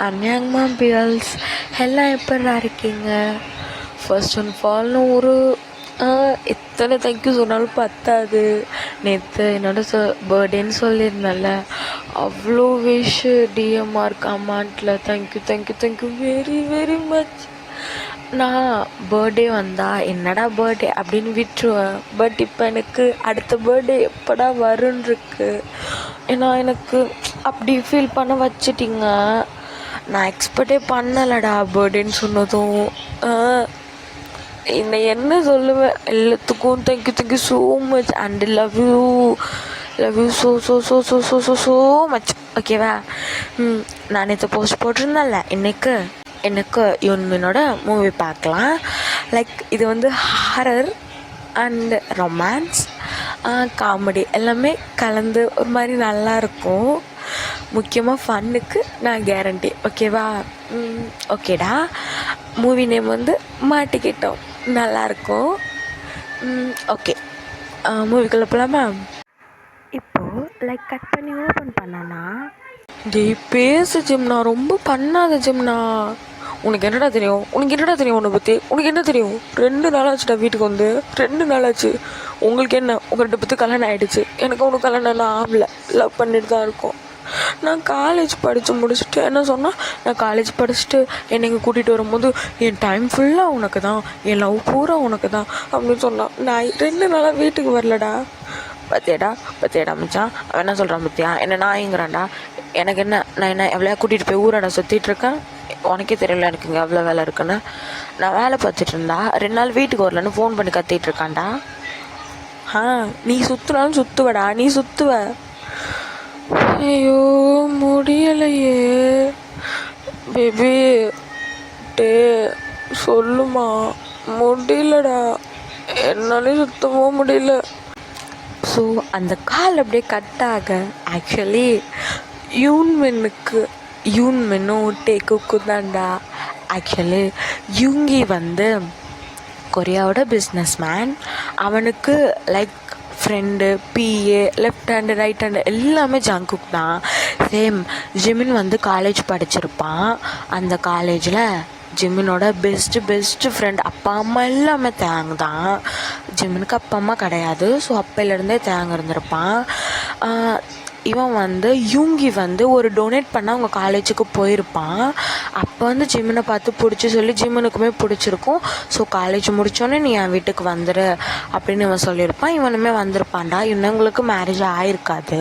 அன்யாங்மா pearls எல்லாம் எப்படா இருக்கீங்க? ஃபர்ஸ்ட் அண்ட் ஃபால் ஒரு எத்தனை தேங்க்யூ சொன்னாலும் பத்தாது. நேற்று என்னோட பர்த்டேன்னு சொல்லியிருந்தேன்ல, அவ்வளோ விஷ் டிஎம்ஆர் கமெண்ட்டில் தேங்க்யூ வெரி வெரி மச். நான் பர்த்டே வந்தால் என்னடா பர்த்டே அப்படின்னு விட்டுருவேன். பட் இப்போ எனக்கு அடுத்த பர்த்டே எப்படா வருன்னு இருக்கு. ஏன்னா எனக்கு அப்படி ஃபீல் பண்ண வச்சிட்டிங்க. நான் எக்ஸ்பெக்டே பண்ணலடா பர்த்டேன்னு சொன்னதும். என்னை என்ன சொல்லுவேன், எல்லாத்துக்கும் thank you so much and love you so much. ஓகேவா? நான் நேற்று போஸ்ட் போட்டிருந்தேன்ல, எனக்கு யூன்மினோட மூவி பார்க்கலாம். லைக் இது வந்து ஹாரர் அண்ட் ரொமான்ஸ் காமெடி எல்லாமே கலந்து ஒரு மாதிரி நல்லாயிருக்கும். முக்கியமாக ஃபன்னுக்கு நான் கேரண்டி. ஓகேவா? ஓகேடா. மூவி நேம் வந்து மாட்டிக்கிட்டோம், நல்லாயிருக்கும். ஓகே, மூவிக்குள்ளே போகலாமா? இப்போது லைக் கட் பண்ணி ஓப்பன் பண்ணனா, டேய் பேசு ஜிம்னா, ரொம்ப பண்ணாத ஜிம்னா. உனக்கு என்னடா தெரியும் உன்னை பற்றி? உனக்கு என்ன தெரியும்? 2 நாள் ஆச்சுடா வீட்டுக்கு வந்து, 2 நாள் ஆச்சு. உங்களுக்கு என்ன, உங்கள் 2 பேருக்கு கல்யாணம் ஆகிடுச்சு. எனக்கு உனக்கு கல்யாணம் ஆகலை, லவ் பண்ணிட்டு தான் இருக்கோம். நான் காலேஜ் படித்து முடிச்சுட்டு என்ன சொன்னால், நான் காலேஜ் படிச்சுட்டு என்னை இங்கே கூட்டிகிட்டு வரும்போது என் டைம் ஃபுல்லாக உனக்கு தான், என் லவ் பூரா உனக்கு தான் அப்படின்னு சொன்னான். நான் 2 நாளாக வீட்டுக்கு வரலடா. பத்தியாடா மச்சான், அவன் என்ன சொல்கிறான் பத்தியா? என்ன நாய்ங்கிறான்டா. எனக்கு என்ன, நான் என்ன எவ்வளோ கூட்டிகிட்டு போய் ஊராட சுற்றிட்டுருக்கேன்? உனக்கே தெரியல எனக்கு இங்கே எவ்வளோ வேலை இருக்குன்னு. நான் வேலை பார்த்துட்டு இருந்தா 2 நாள் வீட்டுக்கு வரலன்னு ஃபோன் பண்ணி கத்திட்டு இருக்கான்டா. நீ சுற்றுனாலும் சுற்றுவடா, நீ சுற்றுவ. ஐயோ முடியலையே பேபி, டே சொல்லுமா, முடியலடா, என்னாலே சுத்தமாக முடியல. ஸோ அந்த கால் அப்படியே கட்டாக ஆக்சுவலி யூன்மென்னும் டேக்குக்கு தான்டா. ஆக்சுவலி யூங்கி வந்து கொரியாவோட பிஸ்னஸ் மேன். அவனுக்கு like friend, PA, left hand right hand எல்லாமே ஜங்குக் தான். சேம் ஜிமின் வந்து காலேஜ் படிச்சிருப்பான். அந்த காலேஜில் ஜிமினோட பெஸ்ட்டு ஃப்ரெண்ட், அப்பா அம்மா எல்லாமே தேங்க தான். ஜிமினுக்கு அப்பா அம்மா கிடையாது. ஸோ அப்பையிலேருந்தே தேங்க இருந்திருப்பான். இவன் வந்து யூங்கி வந்து ஒரு டொனேட் பண்ண அவங்க காலேஜுக்கு போயிருப்பான். அப்போ வந்து ஜிமினை பார்த்து பிடிச்சி சொல்லி ஜிமினுக்குமே பிடிச்சிருக்கும். ஸோ காலேஜ் முடித்தோடனே நீ என் வீட்டுக்கு வந்துடு அப்படின்னு இவன் சொல்லியிருப்பான். இவனுமே வந்திருப்பான்டா. இவங்களுக்கு மேரேஜ் ஆகிருக்காது.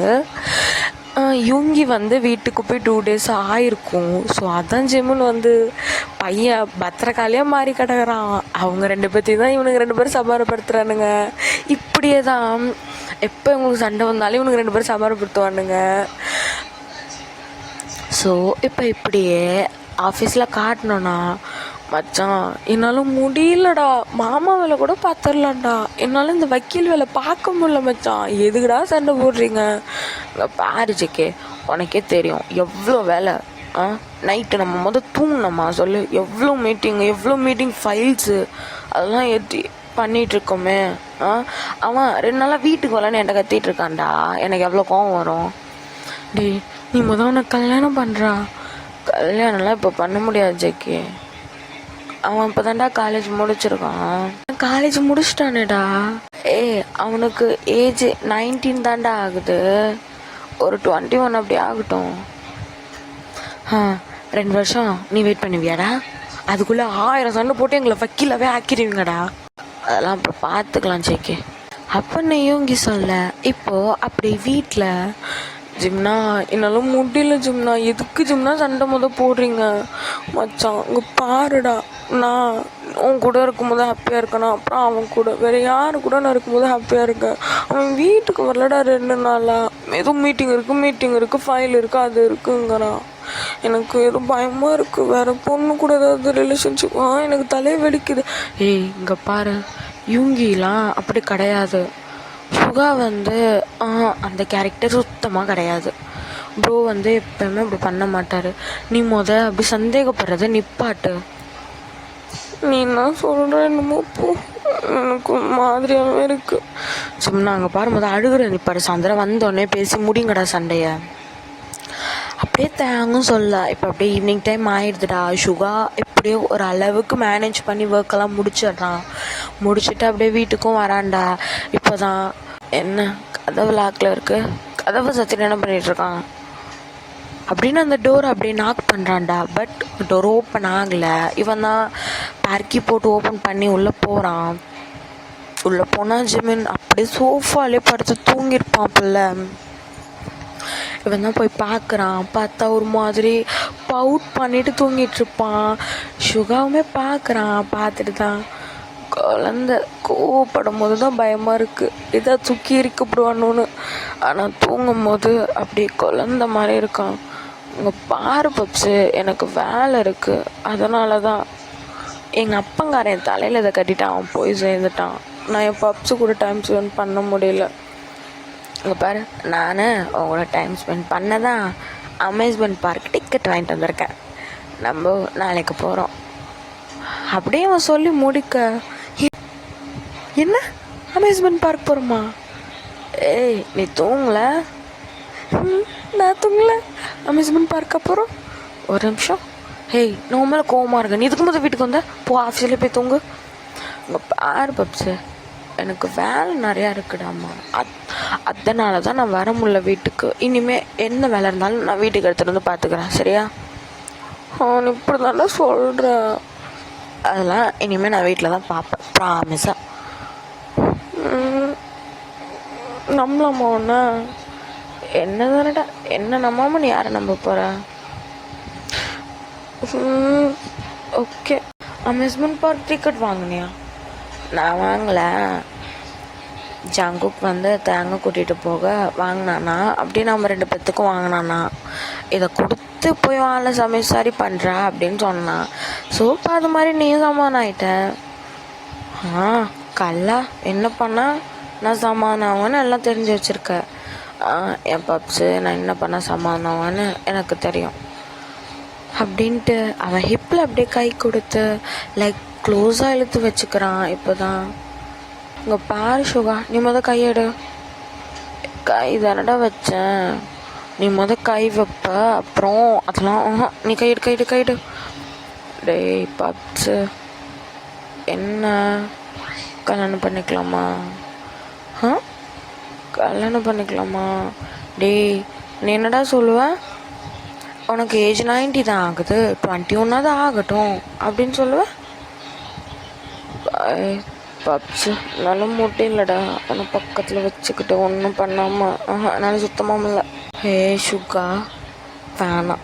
யூங்கி வந்து வீட்டுக்கு போய் 2 days ஆகிருக்கும். ஸோ அதான் ஜிமின் வந்து பையன் பத்திரக்காலியாக மாறி கிடக்குறான். அவங்க 2 பேர்த்தையும் தான் இவனுக்கு 2 பேரும் சமாதானப்படுத்துகிறானுங்க. இப்படியே தான் எப்போ இவங்களுக்கு சண்டை வந்தாலும் இவனுக்கு 2 பேரும் சமாதானப்படுத்துவானுங்க. ஸோ இப்போ இப்படியே ஆஃபீஸில் காட்டணுன்னா, மச்சான் என்னால் முடியலடா, மாமா வேலை கூட பார்த்துடலாம்டா, என்னால் இந்த வக்கீல் வேலை பார்க்க முடியல மச்சான், எதுக்குடா சண்டை போடுறீங்க? பாரு ஜெக்கே, உனக்கே தெரியும் எவ்வளோ வேலை. நைட்டு நம்ம தூங்கணுமா சொல்லு, எவ்வளோ மீட்டிங் ஃபைல்ஸு அதெல்லாம் ஏற்றி பண்ணிகிட்ருக்கோமே. அவன் 2 நாளாக வீட்டுக்கு வரலன்னு என்கிட்ட கத்திட்டு இருக்கான்டா. எனக்கு எவ்வளோ கோவம் வரும். டேய் நீ உனக்கு கல்யாணம் பண்ணுறா. கல்யாணம்லாம் இப்போ பண்ண முடியாது ஜெக்கி. அவன் இப்போ தான்டா காலேஜ் முடிச்சிருக்கான். காலேஜ் முடிச்சிட்டானேடா. அவனுக்கு ஏஜ் 19 தான்டா ஆகுது. ஒரு 21 அப்படி ஆகட்டும். 2 வருஷம் நீ வெயிட் பண்ணுவியாடா? அதுக்குள்ளே 1000 சண்டை போட்டு எங்களை வக்கீலாவே ஆக்கிடுவீங்கடா. அதெல்லாம் இப்போ பார்த்துக்கலாம் ஜெக்கி. அப்போ யூங்கி சொல்ல. இப்போது அப்படி வீட்டில் ஜிம்னா என்னால் முடியல ஜிம்னா, எதுக்கு ஜிம்னா சண்டை போடுறீங்க? மச்சான் இங்கே பாருடா, நான் உன் கூட இருக்கும்போது ஹாப்பியாக இருக்கேனா, அப்புறம் அவன் கூட வேறு யாரு கூட நான் இருக்கும்போது ஹாப்பியாக இருக்கேன். அவன் வீட்டுக்கு வரலடா 2 நாளாக. எதுவும் மீட்டிங் இருக்குது, ஃபைல் இருக்குது, அது இருக்குங்கிறான். எனக்கு எதுவும் பயமாக இருக்குது. வேறு பொண்ணு கூட ஏதாவது ரிலேஷன்ஷிப் எனக்கு தலையை வெடிக்குது. இங்கே பாரு, யூங்கிலாம் அப்படி கிடையாது. சுகா வந்து அந்த கேரக்டர் சுத்தமாக கிடையாது. ப்ரோ வந்து எப்போயுமே அப்படி பண்ண மாட்டார். நீ அப்படி சந்தேகப்படுறத நிப்பாட்டு. நீ என்ன சொல்கிற என்னமோ போ, எனக்கு மாதிரியாகவே இருக்குது. சும்மா அங்கே பாரு அழுகிற நிப்பாடு. சாயந்தரம் வந்தோடனே பேசி முடிங்கடா சண்டையை. அப்படியே தேங்கும் சொல்ல. இப்போ அப்படியே ஈவினிங் டைம் ஆயிடுதுடா. சுகா எப்படியோ ஒரு அளவுக்கு மேனேஜ் பண்ணி ஒர்க்கெல்லாம் முடிச்சிடுறான். முடிச்சுட்டு அப்படியே வீட்டுக்கும் வரான்டா. இப்போ தான் என்ன கதவு லாக்கில் இருக்குது, கதவை சத்திரம் என்ன பண்ணிகிட்ருக்கான் அப்படின்னு அந்த டோர் அப்படியே நாக் பண்ணுறான்டா. பட் டோர் ஓப்பன் ஆகலை. இவன் தான் பர்க்கி போட்டு ஓப்பன் பண்ணி உள்ளே போகிறான். உள்ளே போனால் ஜிமின் அப்படியே சோஃபாலே படுத்து தூங்கியிருப்பான் பிள்ளை. இவன் தான் போய் பார்க்குறான். பார்த்தா ஒரு மாதிரி பவுட் பண்ணிட்டு தூங்கிட்டுருப்பான். சுகாவுமே பார்க்குறான். பார்த்துட்டு தான் குழந்த கோவப்படும் போது தான் பயமாக இருக்குது, இதை தூக்கி இருக்கப்படுவானோன்னு. ஆனால் தூங்கும் போது அப்படி குழந்த மாதிரி இருக்கான். இங்கே பாரு பப்ஸு, எனக்கு வேலை இருக்குது, அதனால தான் எங்கள் அப்பங்காரன் என் தலையில் இதை கட்டிட்டு அவன் போய் சேர்ந்துட்டான். நான் என் பப்ஸு கூட டைம் ஸ்பெண்ட் பண்ண முடியல. இங்கே பாரு, நான் அவங்களோட டைம் ஸ்பெண்ட் பண்ண தான் அமேஸ்மெண்ட் பார்க் டிக்கெட் வாங்கிட்டு வந்திருக்கேன். நம்ம நாளைக்கு போகிறோம் அப்படியே அவன் சொல்லி முடிக்க, என்ன அமேஸ்மெண்ட் பார்க் போகிறோமா? ஏய் நீ தூங்கல? நான் தூங்கல, அமேஸ்மெண்ட் பார்க்க போகிறோம். ஒரு நிமிஷம். ஹேய் நான் மேலே கோவமாக இருக்கேன், நீ இதுக்கு முதல் வீட்டுக்கு வந்த போ, ஆஃபீஸில் போய் தூங்கு. இங்கே பாரு பப்ஸு, எனக்கு வேலை நிறையா இருக்குடாம்மா. அதனால தான் நான் வர முடியல வீட்டுக்கு. இனிமேல் என்ன வேலை இருந்தாலும் நான் வீட்டுக்கு எடுத்துகிட்டு வந்து பார்த்துக்கிறேன், சரியா? நான் இப்படி தானே சொல்கிறேன். அதெல்லாம் இனிமேல் நான் வீட்டில் தான் பார்ப்பேன், ப்ராமிஸாக. நம்பலாமா ஒன்று? என்ன தானடா, என்ன நம்பாமல் நீ யாரை நம்ப போகிற? ஓகே, அம்யூஸ்மெண்ட் பார்க் டிக்கெட் வாங்கினியா? நான் வாங்கலை. ஜங்குக்கு வந்து தேங்காய் கூட்டிகிட்டு போக வாங்கினானா, அப்படி நம்ம 2 பேர்த்துக்கும் வாங்கினானா. இதை கொடுத்து போய் வாழ சமைச்சாரி பண்ணுறா அப்படின்னு சொன்னான். ஸோ இப்போ அது மாதிரி நீயும் சமாதானம் ஆகிட்ட. கல்லா என்ன பண்ணா நான் சமாதானவான்னு எல்லாம் தெரிஞ்சு வச்சுருக்க. என் பப்ஸு, நான் என்ன பண்ணால் சமாதானவான்னு எனக்கு தெரியும் அப்படின்ட்டு அவன் ஹிப்பில் அப்படியே கை கொடுத்து லைக் க்ளோஸாக இழுத்து வச்சுக்கிறான். இப்போ தான் இங்கே பாரு சுகா, நீ கையெடு. கை தானடா வச்சேன், நீ கை வைப்ப, அப்புறம் அதெல்லாம் நீ கையிடு. டேய் பப்ஸு, என்ன கல்யாணம் பண்ணிக்கலாமா? கல்யாணம் பண்ணிக்கலாமா? டேய் நீ என்னடா சொல்லுவ? உனக்கு ஏஜ் 90 தான் ஆகுது, 21 தான் ஆகட்டும் அப்படின்னு சொல்லுவேன். பப்ஸு நல்ல முடியலடா, அவனை பக்கத்தில் வச்சுக்கிட்டு ஒன்றும் பண்ணாமல் என்னால் சுத்தமாக இல்லை. ஹே சுகா வேணாம்,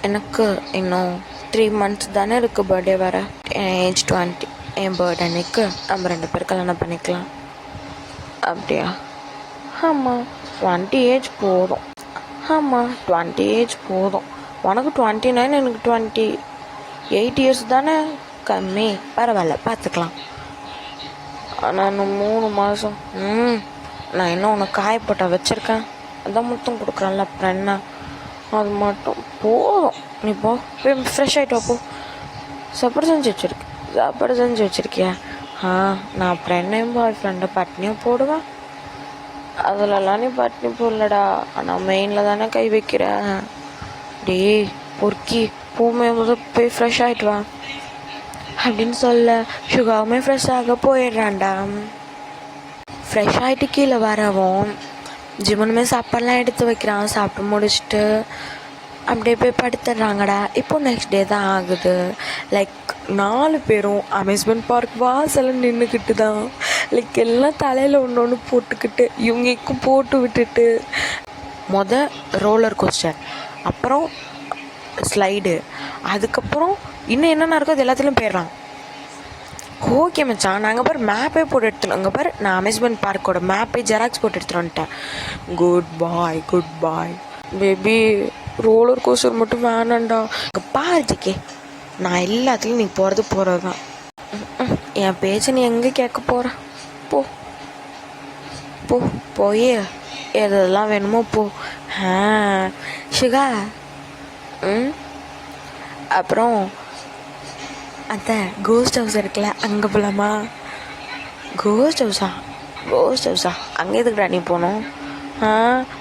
எனக்கு இன்னும் 3 months தானே இருக்குது பர்த்டே வர. என் ஏஜ் 20, என் பர்த்டே அன்னைக்கு நம்ம 2 பேர் கல்யாணம் பண்ணிக்கலாம். அப்படியா? ஆமாம் 20 ஏஜ் போதும். ஆமாம் 20 ஏஜ் போதும். உனக்கு 29, எனக்கு 28 years தானே கம்மி. பரவாயில்ல பார்த்துக்கலாம். ஆனால் இன்னும் 3 மாதம். நான் இன்னும் உனக்கு காயப்பட்ட வச்சுருக்கேன், அதான் முத்தம் கொடுக்குறேன்ல, அப்புறம் என்ன? அது மட்டும் போதும். நீ போய் ஃப்ரெஷ் ஆகிட்டு போ. சாப்பாடு செஞ்சு வச்சுருக்கியா? நான் அப்புறம் என்னையும் பாய் ஃப்ரெண்டை பட்னியாக போடுவேன். அதிலலாம் நீ பட்னி போடலடா, ஆனால் மெயினில் தானே கை வைக்கிற. டே பொறுக்கி பூமே போய் ஃப்ரெஷ் ஆகிட்டு வா அப்படின்னு சொல்ல சுகாவுமே ஃப்ரெஷ் ஆக போயிடுறான்டா. ஃப்ரெஷ் ஆகிட்டு கீழே வரவும் ஜிம்முனுமே சாப்பாடெலாம் எடுத்து வைக்கிறான். சாப்பிட்டு முடிச்சுட்டு அப்படியே போய் படுத்துடுறாங்கடா. இப்போ நெக்ஸ்ட் டே தான் ஆகுது. லைக் 4 பேரும் அம்யூஸ்மெண்ட் பார்க் வாசலில் நின்றுக்கிட்டு தான் லைக் எல்லாம் தலையில் ஒன்று போட்டுக்கிட்டு இவங்களுக்கும் போட்டு விட்டுட்டு ரோலர் கோஸ்டர், அப்புறம் ஸ்லைடு, அதுக்கப்புறம் இன்னும் என்னென்ன இருக்கோ அது எல்லாத்துலேயும் போயிடுறாங்க. ஓகே மச்சான், நாங்கள் பாரு மேப்பே போட்டு எடுத்துனோம். அங்கே பாரு நான் அம்யூஸ்மெண்ட் பார்க்கோட மேப்பே ஜெராக்ஸ் போட்டு எடுத்துகிட்டு வந்துட்டேன். Good boy baby, roller coaster மட்டும் வேணாண்டா. இங்கே பாரு ஜிக்கே, நான் எல்லாத்துலேயும் நீ போகிறது தான். என் பேச்சை நீ எங்கே கேட்க போகிற? போய் எதெல்லாம் வேணுமோ போ. ஷிகா அப்புறம் அந்த கோஸ்ட் ஹவுஸ் இருக்குல்ல, அங்கே போகலாமா? கோஸ்ட் ஹவுஸா? அங்கே எதுக்குடா நீ போகணும்?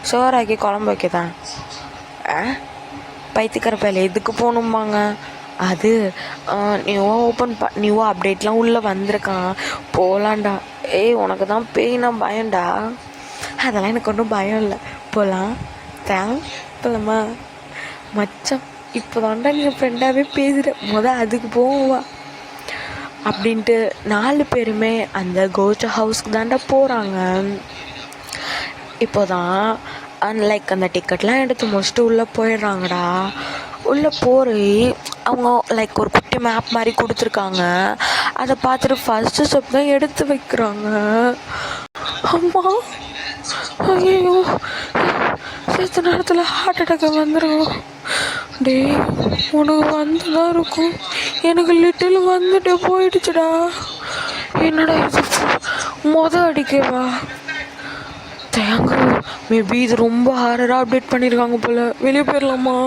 சோறாக்கி குழம்பு வைக்க தான். பைத்தியக்கார பையில எதுக்கு போகணும்பாங்க. அது நியூவாக அப்டேட்லாம் உள்ளே வந்திருக்கான், போகலான்டா. ஏய் உனக்கு தான் பேய்னா பயம்டா. அதெல்லாம் எனக்கு ஒன்றும் பயம் இல்லை, போகலாம். போகலாமா மச்சான்? இப்போ தான்டா நீ ஃப்ரெண்டாகவே பேசுகிற, அதுக்கு போவா அப்படின்ட்டு 4 பேருமே அந்த கோஸ்ட் ஹவுஸ்க்கு தாண்டா போகிறாங்க. இப்போ தான் லைக் அந்த டிக்கெட்லாம் எடுத்து முடிச்சுட்டு உள்ளே போயிடுறாங்கடா. உள்ளே போய் அவங்க லைக் ஒரு குட்டி மேப் மாதிரி கொடுத்துருக்காங்க. அதை பார்த்துட்டு ஃபஸ்ட்டு ஸ்டெப் தான் எடுத்து வைக்கிறாங்க. அம்மா ஐயோ, சேர்த்த நேரத்தில் ஹார்ட் அட்டாக் வந்துடும். டே உனக்கு வந்து தான் இருக்கும், எனக்கு லிட்டில் வந்துட்டு போயிடுச்சுடா. என்னடா இது அடிக்கவா? தேங்க மேபி இது ரொம்ப ஹாரராக அப்டேட் பண்ணியிருக்காங்க போல், வெளியே போயிடலாமா?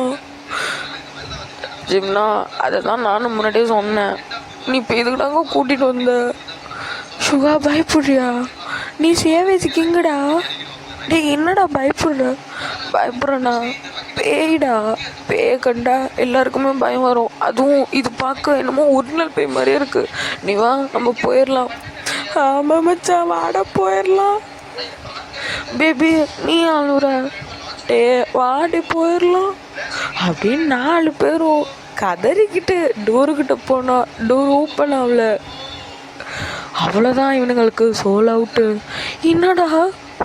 ஜிம்னா அதை தான் நானும் முன்னாடியே சொன்னேன், நீ இப்போ இதுக்கிட்டாங்க கூட்டிகிட்டு வந்த. சுகா பயப்படுறியா? நீ சேவேஜுக்கு எங்கடா? டே என்னடா பயப்படுறேண்ணா? பேய்டா, பேய கண்டா எல்லாருக்குமே பயம் வரும். அதுவும் இது பார்க்க என்னமோ ஒரிஜினல் பேய் மாதிரியே இருக்குது. நீ வா நம்ம போயிடலாம். ஆமாம் மச்சான் வாடா போயிடலாம். பேபி நீ அழுற? டே வாடி போயிடலாம் அப்படின்னு 4 பேரும் கதறிக்கிட்டு டோருக்கிட்ட போனால் டோர் ஓப்பன் ஆகல. அவ்வளோதான் இவனுங்களுக்கு சோல் அவுட்டு. என்னடா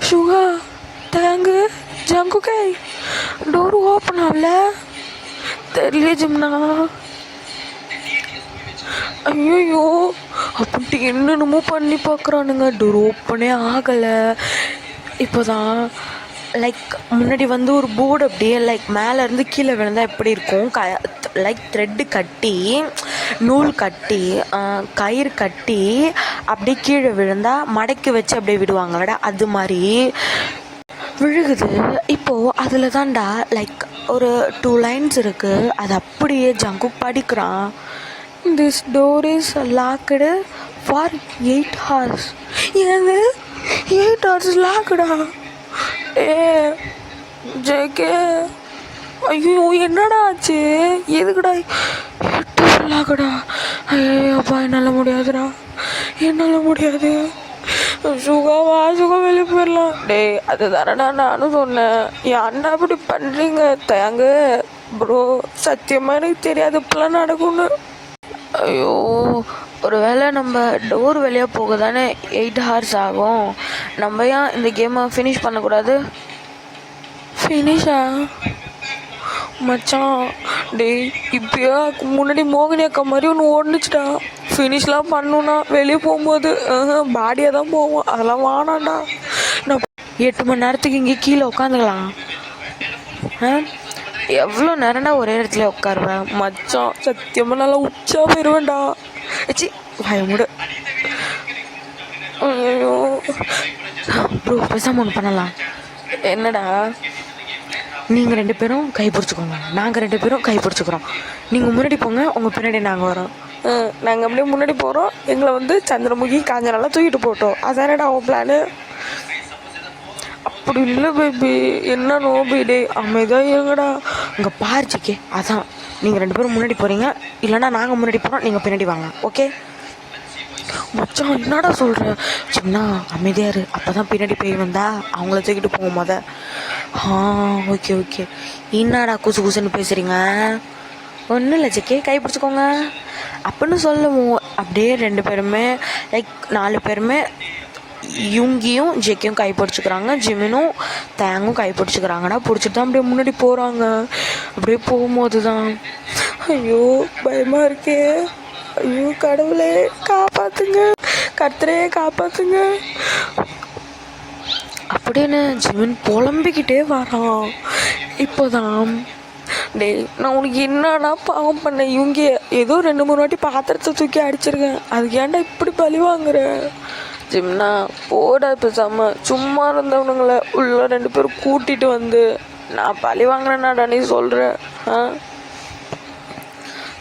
சுகா தேங்கு ஜங்குக்கை டோர் ஓப்பன் ஆகல? தெரியல ஜிம்னா. ஐயோ அப்படின்ட்டு என்னென்னமோ பண்ணி பார்க்குறானுங்க, டோர் ஓப்பனே ஆகலை. இப்போ தான் லைக் முன்னாடி வந்து ஒரு போர்டு அப்படியே லைக் மேலேருந்து கீழே விழுந்தால் எப்படி இருக்கும், லைக் த்ரெட்டு கட்டி நூல் கட்டி கயிறு கட்டி அப்படியே கீழே விழுந்தால் மடக்கி வச்சு அப்படியே விடுவாங்கடா, அது மாதிரி விழுகுது. இப்போது அதில் தான்டா லைக் ஒரு 2 லைன்ஸ் இருக்குது, அது அப்படியே ஜங்கு படிக்கிறான். This door is logged for 8 hours. ஏங்க 8 hours லாக்குடா? ஏ ஜேகே ஐயோ என்னடா ஆச்சு? எதுக்குடா 8 hours லாக்குடா? அப்பா என்னால் முடியாதுடா, என்னால் முடியாது. சுகாவா சுகா வெளியே போயிடலாம். டே அது தானடா நானும் சொன்னேன், என் அண்ணா அப்படி பண்ணுறீங்க தேங்க ப்ரோ, சத்தியமாக எனக்கு தெரியாது இப்பெல்லாம் நடக்கும்னு. ஐயோ ஒரு வேளை நம்ம டோர் வெளியே போக தானே 8 hours ஆகும், நம்ம ஏன் இந்த கேமை ஃபினிஷ் பண்ணக்கூடாது? ஃபினிஷா மச்சான்? டே இப்போயா முன்னாடி மோகினி அக்கா மாதிரி ஒன்று ஓடுனுச்சுடா, ஃபினிஷ்லாம் பண்ணணுன்னா வெளியே போகும்போது பாடியாக தான் போவோம், அதெல்லாம் வானாண்டா. நான் 8 மணி நேரத்துக்கு இங்கே கீழே உட்காந்துக்கலாம். எவ்வளோ நேரம்டா ஒரே இடத்துல உட்காருவேன் மச்சான்? சத்தியமாக நல்லா உச்சா போயிடுவேன்டா. சி பயமுடு. ஐயோ ப்ரோ பேசாமல் ஒன்று பண்ணலாம். என்னடா? நீங்கள் 2 பேரும் கை பிடிச்சிக்கோங்க, நாங்கள் 2 பேரும் கை பிடிச்சிக்கிறோம். நீங்கள் முன்னாடி போங்க, உங்கள் பின்னாடி நாங்கள் வரோம். நாங்கள் அப்படியே முன்னாடி போகிறோம், எங்களை வந்து சந்திரமுகி காஞ்சனாலாம் தூக்கிட்டு போட்டோம். அதானடா உன் பிளானு? அப்படி இல்லை பேபி, என்ன நோபி? டே அமைதியாக இருங்கடா. இங்கே பார்ச்சிக்கே அதான், நீங்கள் 2 பேரும் முன்னாடி போகிறீங்க, இல்லைனா நாங்கள் முன்னாடி போகிறோம், நீங்கள் பின்னாடி வாங்க. ஓகே மச்சான் என்னடா சொல்கிற? சின்ன அமைதியாரு, அப்போ தான் பின்னாடி போய் வந்தா அவங்கள தூக்கிட்டு போகும் போத. Okay okay. என்னடா குசு குசுன்னு பேசுகிறீங்க? ஒன்றும் இல்லை ஜிக்கே, கை பிடிச்சிக்கோங்க அப்படின்னு சொல்லுவோம். அப்படியே 2 பேருமே லைக் 4 பேருமே யுங்கியும் ஜெக்கியும் கை பிடிச்சிக்கிறாங்க, ஜிமினும் தேங்கும் கை பிடிச்சிக்கிறாங்கடா. பிடிச்சிட்டு தான் அப்படியே முன்னாடி போகிறாங்க. அப்படியே போகும்போது தான் ஐயோ பயமாக இருக்கே, ஐயோ கடவுளே காப்பாற்றுங்க, கர்த்தரே காப்பாற்றுங்க அப்படின்னு ஜிமின் புலம்பிக்கிட்டே வரான். இப்போதான் டே நான் உனக்கு என்னன்னா பாவம் பண்ண, இவங்க ஏதோ 2-3 வாட்டி பாத்திரத்தை தூக்கி அடிச்சிருக்கேன், அதுக்கு ஏன்டா இப்படி பழி வாங்குற? ஜிம்னா போடா பேசாம, சும்மா இருந்தவனுங்களை உள்ள 2 பேரும் கூட்டிட்டு வந்து நான் பழி வாங்கினேன்னாடா நீ சொல்ற?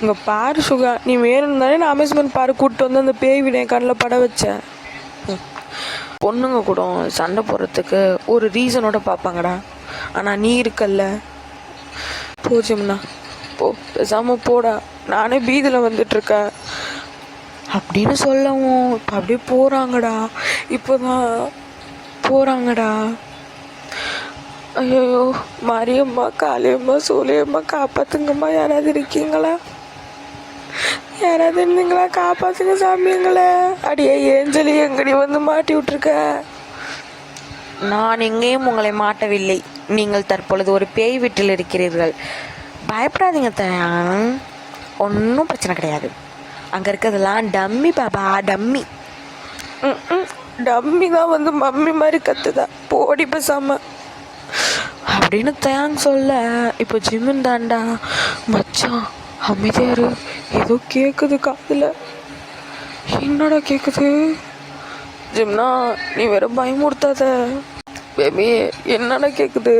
இங்கே பாரு சுகா, நீ வேணும் தானே நான் அமேஸ்மெண்ட் பாரு கூப்பிட்டு வந்து அந்த பேய் விட என் கண்ணில் பட வச்சேன். பொண்ணுங்க கூட சண்டை போடுறதுக்கு ஒரு ரீசனோட பார்ப்பாங்கடா, ஆனால் நீ இருக்கல்ல போ ஜிம்னா போ, பேசாமல் போடா, நானே பீதியில் வந்துட்டுருக்கேன் அப்படின்னு சொல்லவும் இப்போ அப்படியே போகிறாங்கடா. இப்போ தான் போகிறாங்கடா. ஐயோ மாரியம்மா, காளியம்மா, சூழியம்மா, காப்பாற்றுங்கம்மா, யாராவது இருக்கீங்களா? யாராவது இருந்தீங்களா? காப்பாற்றுங்க சாமிங்களே. அடியே ஏஞ்சலி, எங்கடி வந்து மாட்டி விட்டுருக்க? நான் எங்கேயும் உங்களை மாட்டவில்லை. நீங்கள் தற்பொழுது ஒரு பேய் வீட்டில் இருக்கிறீர்கள். பயப்படாதீங்க தயான், ஒன்றும் பிரச்சனை கிடையாது. அங்கே இருக்கிறதெல்லாம் டம்மி பாபா, டம்மி. டம்மி தான் வந்து மம்மி மாதிரி கத்துதா, போடி பேசாம அப்படின்னு தயான் சொல்ல, இப்போ ஜிம்மின் தாண்டா. மச்சான் அமைதியாரு, ஏதோ கேட்குது காதில். என்னடா கேட்குது? ஜிம்னா நீ வேற பயமுறுத்தாத. பேபி என்னடா கேட்குது?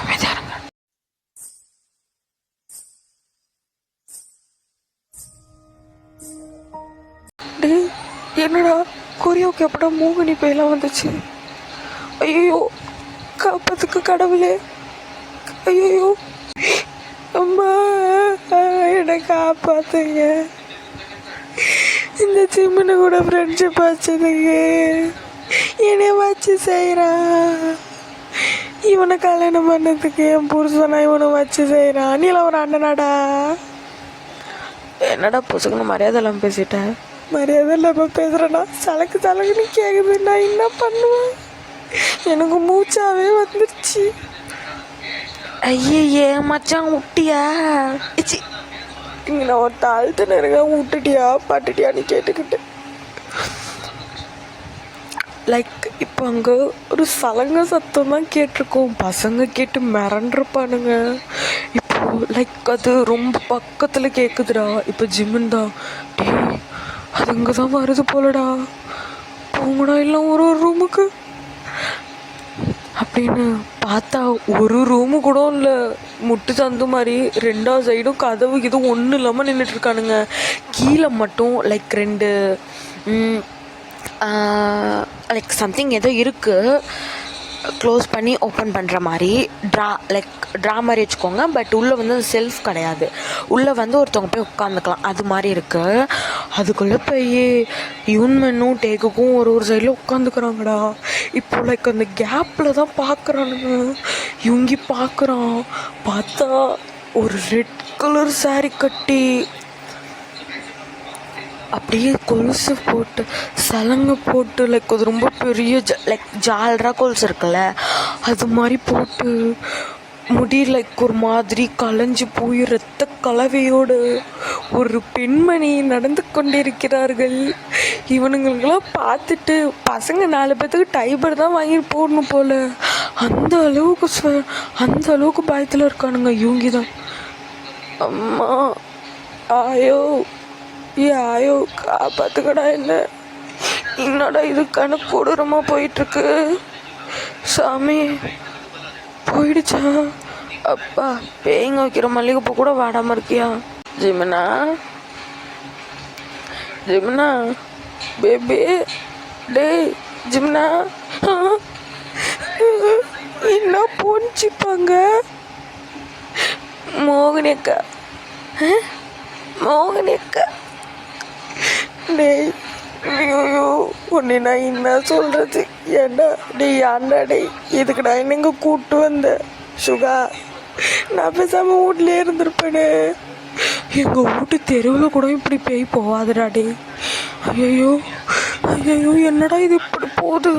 அமைதியாருங்க. டே என்னடா கொரியோக்கு எப்படா மோகினி பேயெல்லாம் வந்துச்சு? ஐயோ காப்பாத்துக்கு கடவுளே. ஐயோ அம்மா என்னை காப்பாத்துங்க. இந்த சிம்மனை கூட ஃப்ரெண்ட்ஷிப் வச்சதுங்க என்னை வச்சு செய்கிறான். இவனை கல்யாணம் பண்ணதுக்கு என் புருஷனா இவனை வச்சு செய்கிறான். நீ ஒரு அண்ணனாடா. என்னடா புசுக்குன்னு மரியாதை இல்லாமல் பேசிட்டேன். மரியாதை இல்லாமல் பேசுகிறேன்னா சலக்கு சலக்குன்னு கேட்குது. நான் என்ன பண்ணுவேன்? எனக்கு மூச்சாவே வந்துருச்சு. ஐயே மச்சான் விட்டியா? இங்கே நான் ஒரு தாழ்த்து நெருங்க விட்டுட்டியா பட்டுட்டியான்னு கேட்டுக்கிட்டு லைக் இப்போ அங்கே ஒரு சலங்க சத்தம் தான் கேட்டிருக்கோம். பசங்க கேட்டு மிரண்டிருப்பானுங்க. இப்போ லைக் அது ரொம்ப பக்கத்தில் கேட்குதுடா. இப்போ ஜிம்முன் தான், டே அது இங்கே தான் வருது போலடா, போங்கடா எல்லாம் ஒரு ஒரு ரூமுக்கு அப்படின்னு பார்த்தா ஒரு ரூமு கூட இல்லை. முட்டு சந்து மாதிரி ரெண்டாவது சைடும் கதவு இது ஒன்றும் இல்லாமல் நின்றுட்டுருக்கானுங்க. கீழே மட்டும் லைக் ரெண்டு லைக் சம்திங் ஏதோ இருக்குது, க்ளோஸ் பண்ணி ஓப்பன் பண்ணுற மாதிரி ட்ரா மாதிரி வச்சுக்கோங்க. பட் உள்ளே வந்து அது செல்ஃப் கிடையாது, உள்ளே வந்து ஒருத்தவங்க போய் உட்காந்துக்கலாம், அது மாதிரி இருக்குது. அதுக்குள்ளே போய் யூன்மென்னும் டேக்குக்கும் ஒரு ஒரு சைடில் உட்காந்துக்கிறாங்கடா. இப்போ லைக் அந்த கேப்பில் தான் பார்க்குறானுங்க. இவங்கி பார்க்குறான், பார்த்தா ஒரு ரெட் கலர் சாரி கட்டி அப்படியே கொலுசு போட்டு சலங்கை போட்டு லைக் அது ரொம்ப பெரிய லைக் ஜால்ரா கொலுசு இருக்குல்ல அது மாதிரி போட்டு, முடி லைக் ஒரு மாதிரி களைஞ்சி போய் இரத்த கலவையோடு ஒரு பெண்மணி நடந்து கொண்டிருக்கிறார்கள். இவனுங்களுக்கெல்லாம் பார்த்துட்டு பசங்க 4 பேர்த்துக்கு டைபர் தான் வாங்கி போடணும் போல், அந்த அளவுக்கு பயத்தில் இருக்கானுங்க. இவங்கி தான் அம்மா ஆயோ ஐயோ காப்பாத்துக்கடா, என்ன என்னடா இது கணக்கு கொடூரமாக போயிட்டுருக்கு சாமி. போயிடுச்சா? அப்பா பேய்ங்க வைக்கிற மல்லிகைப்பூ கூட வாடாமல் இருக்கியா? ஜிம்னா ஜிம்னா பேபி, டே ஜிம்னா என்ன போன்ச்சிப்பாங்க? மோகினி அக்கா டேய் ஐயோ உன்னை நான் என்ன சொல்கிறது? ஏண்டா டேய் ஆண்டா டேய் இதுக்கு நான் என்னங்க கூப்பிட்டு வந்தேன் சுகா? நான் பேசாமல் வீட்லேயே இருந்திருப்பேனே. எங்கள் வீட்டு தெருவில் கூட இப்படி பேய் போவாதுடா டேய். ஐயோ என்னடா இது இப்படி போகுது?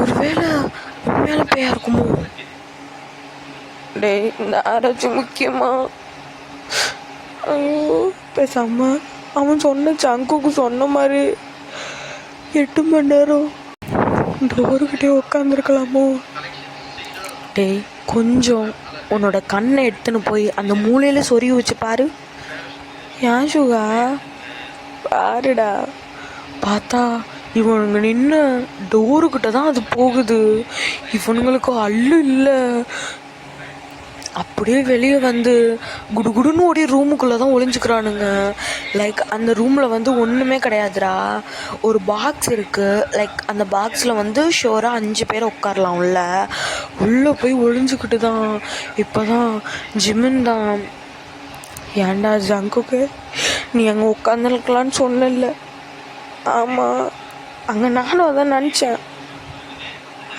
ஒருவேளை உண்மையில பேயா இருக்குமோ? டேய் இந்த ஆராய்ச்சி முக்கியமா? ஐயோ பேசாம அவன் சொன்ன சங்குக்கு சொன்ன மாதிரி 8 மணி நேரம் டோருக்கிட்டே உட்காந்துருக்கலாமோ? டேய் கொஞ்சம் உன்னோட கண்ணை எடுத்துன்னு போய் அந்த மூலையில் சொருகி வச்சு பாரு. ஏன் சுகா? பாருடா. பார்த்தா இவனுங்க நின்று டோருக்கிட்ட தான் அது போகுது. இவனுங்களுக்கு அல்லு இல்லை. அப்படியே வெளியே வந்து குடுகுடுன்னு ஓடி ரூமுக்குள்ளே தான் ஒளிஞ்சுக்கிறானுங்க. லைக் அந்த ரூமில் வந்து ஒன்றுமே கிடையாதுடா. ஒரு பாக்ஸ் இருக்குது. லைக் அந்த பாக்ஸில் வந்து ஷோராக 5 பேர் உட்காரலாம் உள்ளே போய் ஒளிஞ்சுக்கிட்டு தான். இப்போ தான் ஜிமின் தான், ஏன்டா ஜங்குக்கு நீ அங்கே உட்காந்துருக்கலான்னு சொன்னல. ஆமாம், அங்கே நானும் அதான் நினச்சேன்.